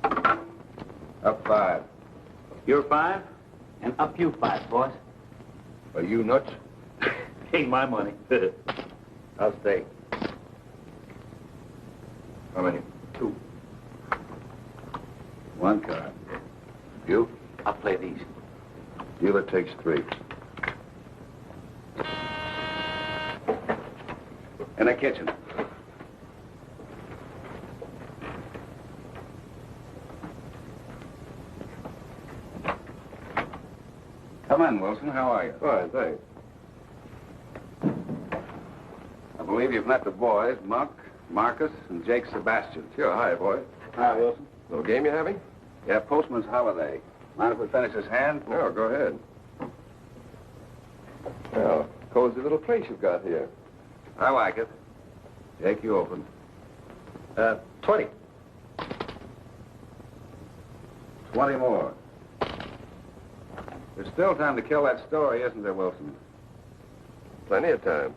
Up 5. You're 5, and up you 5, boss. Are you nuts? Ain't my money. I'll stay. How many? 2. 1 card. You? I'll play these. Dealer takes 3. In the kitchen. Come in, Wilson. How are you? Fine, thanks. I believe you've met the boys, Monk, Marcus, and Jake Sebastian. Sure. Hi, boys. Hi, Wilson. Little game you having? Yeah, postman's holiday. Mind if we finish his hand? No, go ahead. Well, cozy little place you've got here. I like it. Jake, you open. 20. 20 more. There's still time to kill that story, isn't there, Wilson? Plenty of time.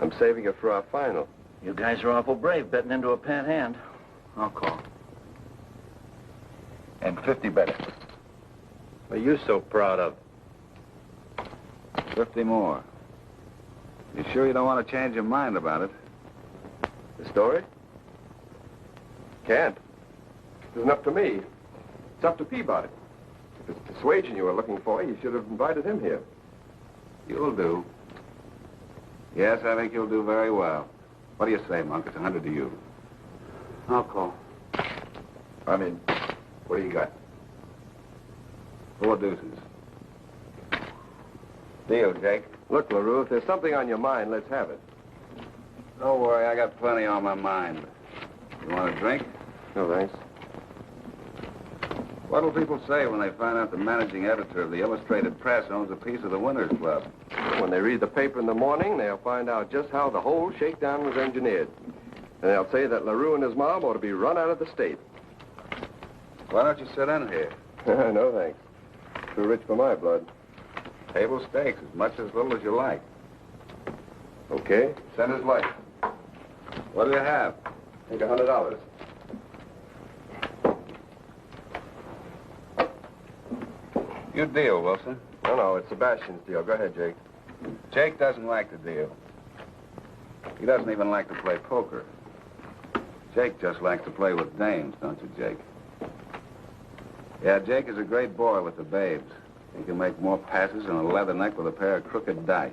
I'm saving it for our final. You guys are awful brave betting into a pat hand. I'll call. And 50 better. What are you so proud of? 50 more. You sure you don't want to change your mind about it? The story? Can't. It isn't up to me. It's up to Peabody. If it's persuasion you were looking for, you should have invited him here. You'll do. Yes, I think you'll do very well. What do you say, Monk? It's 100 to you. I'll call. What do you got? 4 deuces. Deal, Jake. Look, LaRue, if there's something on your mind, let's have it. Don't worry, I got plenty on my mind. You want a drink? No, thanks. What'll people say when they find out the managing editor of the Illustrated Press owns a piece of the Winners Club? When they read the paper in the morning, they'll find out just how the whole shakedown was engineered. And they'll say that LaRue and his mob ought to be run out of the state. Why don't you sit in here? No, thanks. Too rich for my blood. Table stakes, as much as little as you like. Okay. Send his life. What do you have? Take $100. You deal, Wilson. No, it's Sebastian's deal. Go ahead, Jake. Jake doesn't like to deal. He doesn't even like to play poker. Jake just likes to play with dames, don't you, Jake? Yeah, Jake is a great boy with the babes. He can make more passes than a leather neck with a pair of crooked dice.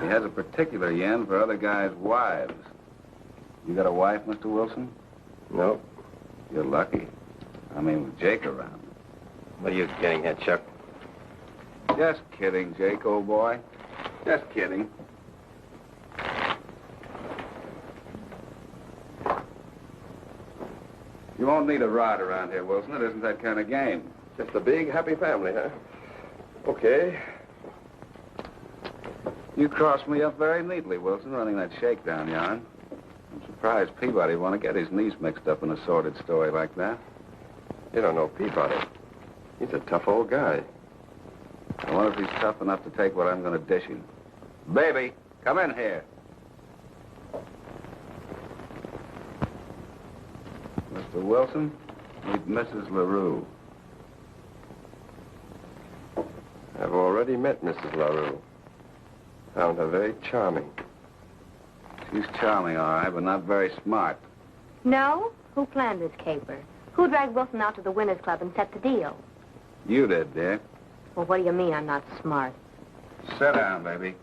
He has a particular yen for other guys' wives. You got a wife, Mr. Wilson? No. You're lucky. I mean, with Jake around. What are you getting at, Chuck? Just kidding, Jake, old boy. Just kidding. You won't need a rod around here, Wilson. It isn't that kind of game. Just a big, happy family, huh? Okay. You crossed me up very neatly, Wilson, running that shakedown yarn. I'm surprised Peabody would want to get his niece mixed up in a sordid story like that. You don't know Peabody. He's a tough old guy. I wonder if he's tough enough to take what I'm going to dish him. Baby, come in here. Mr. Wilson, meet Mrs. LaRue. I've already met Mrs. LaRue. Found her very charming. She's charming, all right, but not very smart. No? Who planned this caper? Who dragged Wilson out to the Winners Club and set the deal? You did, dear. Well, what do you mean I'm not smart? Sit down, baby.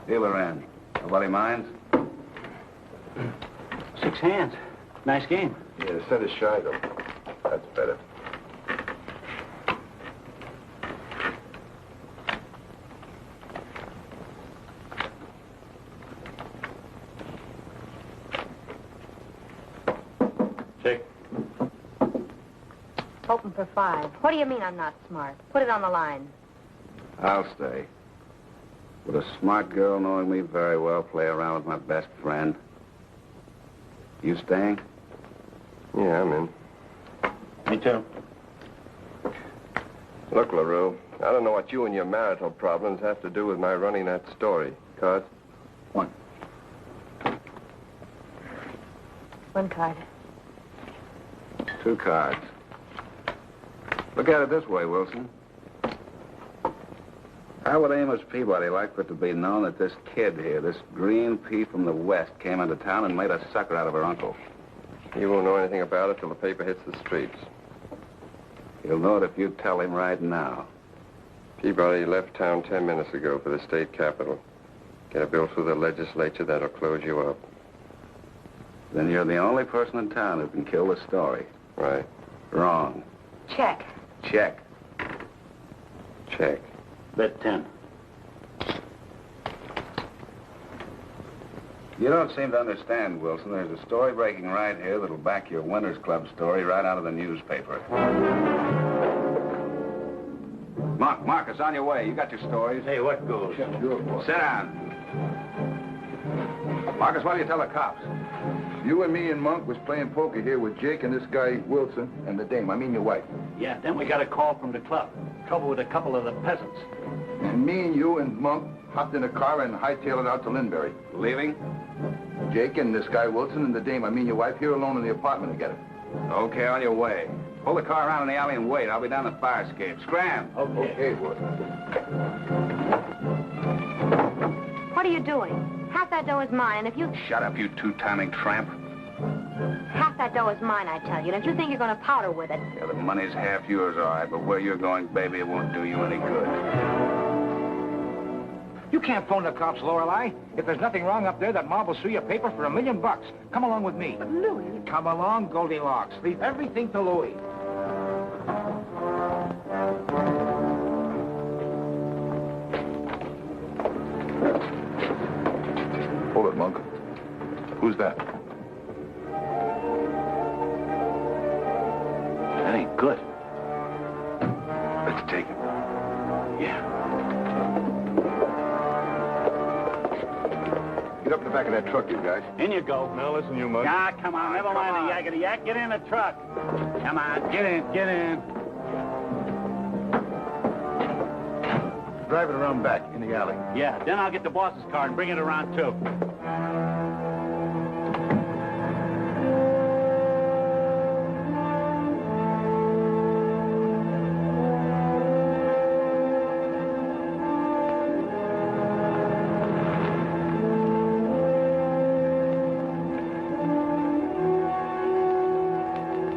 Dealer in. Nobody minds? 6 hands. Nice game. Yeah, the set is shy, though. That's better. Check. Open for 5. What do you mean I'm not smart? Put it on the line. I'll stay. Would a smart girl knowing me very well play around with my best friend? You staying? Yeah, I'm in. Me too. Look, LaRue, I don't know what you and your marital problems have to do with my running that story. Cards? 1. 1 card. 2 cards. Look at it this way, Wilson. How would Amos Peabody like for it to be known that this kid here, this green pea from the West, came into town and made a sucker out of her uncle? He won't know anything about it till the paper hits the streets. He'll know it if you tell him right now. Peabody left town 10 minutes ago for the state capitol. Get a bill through the legislature that'll close you up. Then you're the only person in town who can kill the story. Right. Wrong. Check. Check. Check. Bet 10. You don't seem to understand, Wilson. There's a story breaking right here that'll back your Winners Club story right out of the newspaper. Mark, it's on your way. You got your stories. Hey, what goes? Sit down. Marcus, what do you tell the cops? You and me and Monk was playing poker here with Jake and this guy, Wilson, and the dame. I mean your wife. Yeah, then we got a call from the club. Trouble with a couple of the peasants. And me and you and Monk hopped in a car and hightailed it out to Linbury. Leaving? Jake and this guy, Wilson, and the dame, I mean your wife, here alone in the apartment together. Okay, on your way. Pull the car around in the alley and wait. I'll be down the fire escape. Scram. Okay, boy. What are you doing? Half that dough is mine, and if you... Shut up, you two-timing tramp. Half that dough is mine, I tell you, and if you think you're going to powder with it... Yeah, the money's half yours, all right, but where you're going, baby, it won't do you any good. You can't phone the cops, Lorelei. If there's nothing wrong up there, that mob will sue your paper for $1 million. Come along with me. But Louis... Come along, Goldilocks. Leave everything to Louis. Hold it, Monk. Who's that? That ain't good. Let's take him. Yeah. Get up in the back of that truck, you guys. In you go. Now, listen, you mug. Ah, come on. Never mind the yakety yak. Get in the truck. Come on. Get in. Get in. Drive it around back in the alley. Yeah, then I'll get the boss's car and bring it around, too.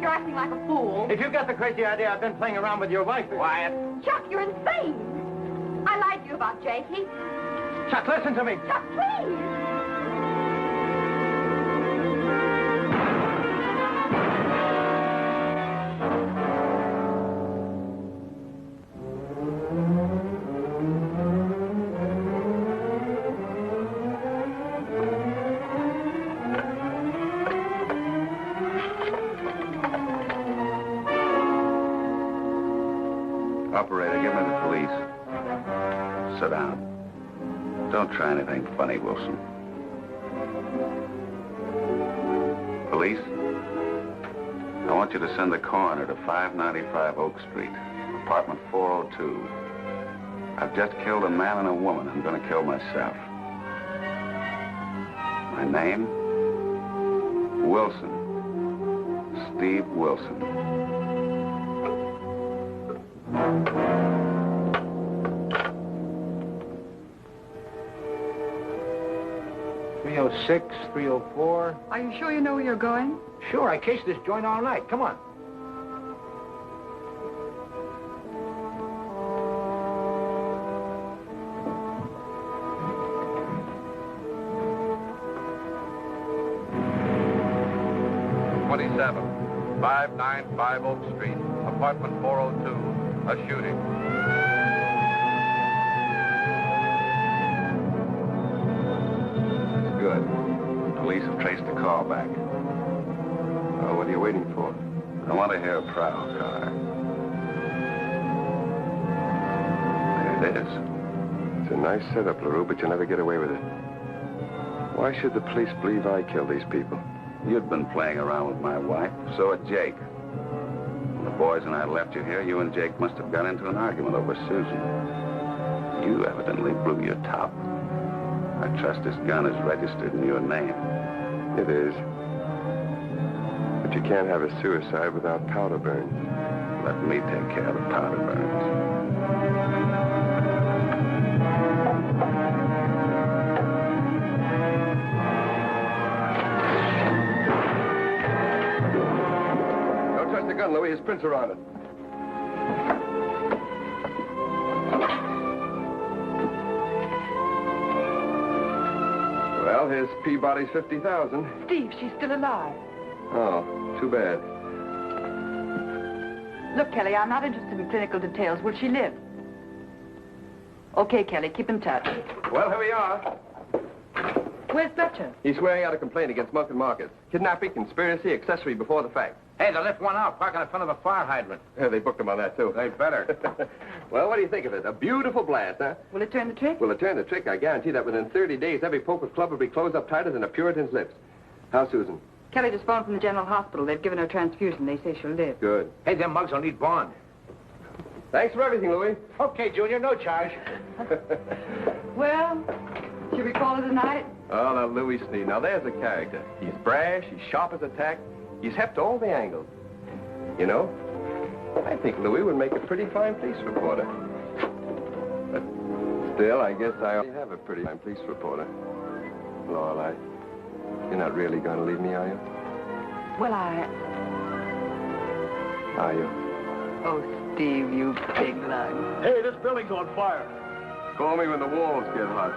You're acting like a fool. If you got the crazy idea I've been playing around with your wife... Quiet. Chuck, you're insane. I lied to you about Jake. Chuck, listen to me. Chuck, please. Operator, give me the police. Sit down. Don't try anything funny, Wilson. Police, I want you to send the coroner to 595 Oak Street, apartment 402. I've just killed a man and a woman. I'm going to kill myself. My name? Wilson. Steve Wilson. .306, 304. Are you sure you know where you're going? Sure, I cased this joint all night. Come on. .27, 595 Oak Street, apartment 402, a shooting. Good. Police have traced the call back. Oh, what are you waiting for? I want to hear a prowl car. There it is. It's a nice setup, LaRue, but you'll never get away with it. Why should the police believe I killed these people? You'd been playing around with my wife. So had Jake. When the boys and I left you here, you and Jake must have got into an argument over Susan. You evidently blew your top. I trust this gun is registered in your name. It is. But you can't have a suicide without powder burns. Let me take care of the powder burns. Don't touch the gun, Louis. His prints are on it. Well, here's Peabody's 50,000. Steve, she's still alive. Oh, too bad. Look, Kelly, I'm not interested in clinical details. Will she live? Okay, Kelly, keep in touch. Well, here we are. Where's Fletcher? He's swearing out a complaint against Monk and Marcus. Kidnapping, conspiracy, accessory before the fact. Hey, they left one out, parking in front of a fire hydrant. Yeah, they booked him on that, too. They better. Well, what do you think of it? A beautiful blast, huh? Will it turn the trick? Will it turn the trick? I guarantee that within 30 days, every poker club will be closed up tighter than a Puritan's lips. How's Susan? Kelly just phoned from the general hospital. They've given her a transfusion. They say she'll live. Good. Hey, them mugs will need bond. Thanks for everything, Louis. Okay, Junior, no charge. Well, should we call it a night? Oh, now, Louis Sneed. Now, there's a character. He's brash, he's sharp as a tack, he's hep to all the angles. You know, I think Louis would make a pretty fine police reporter. But still, I guess I already have a pretty fine police reporter. Lorelei, you're not really going to leave me, are you? Well, Are you? Oh, Steve, you big lug. Hey, this building's on fire. Call me when the walls get hot.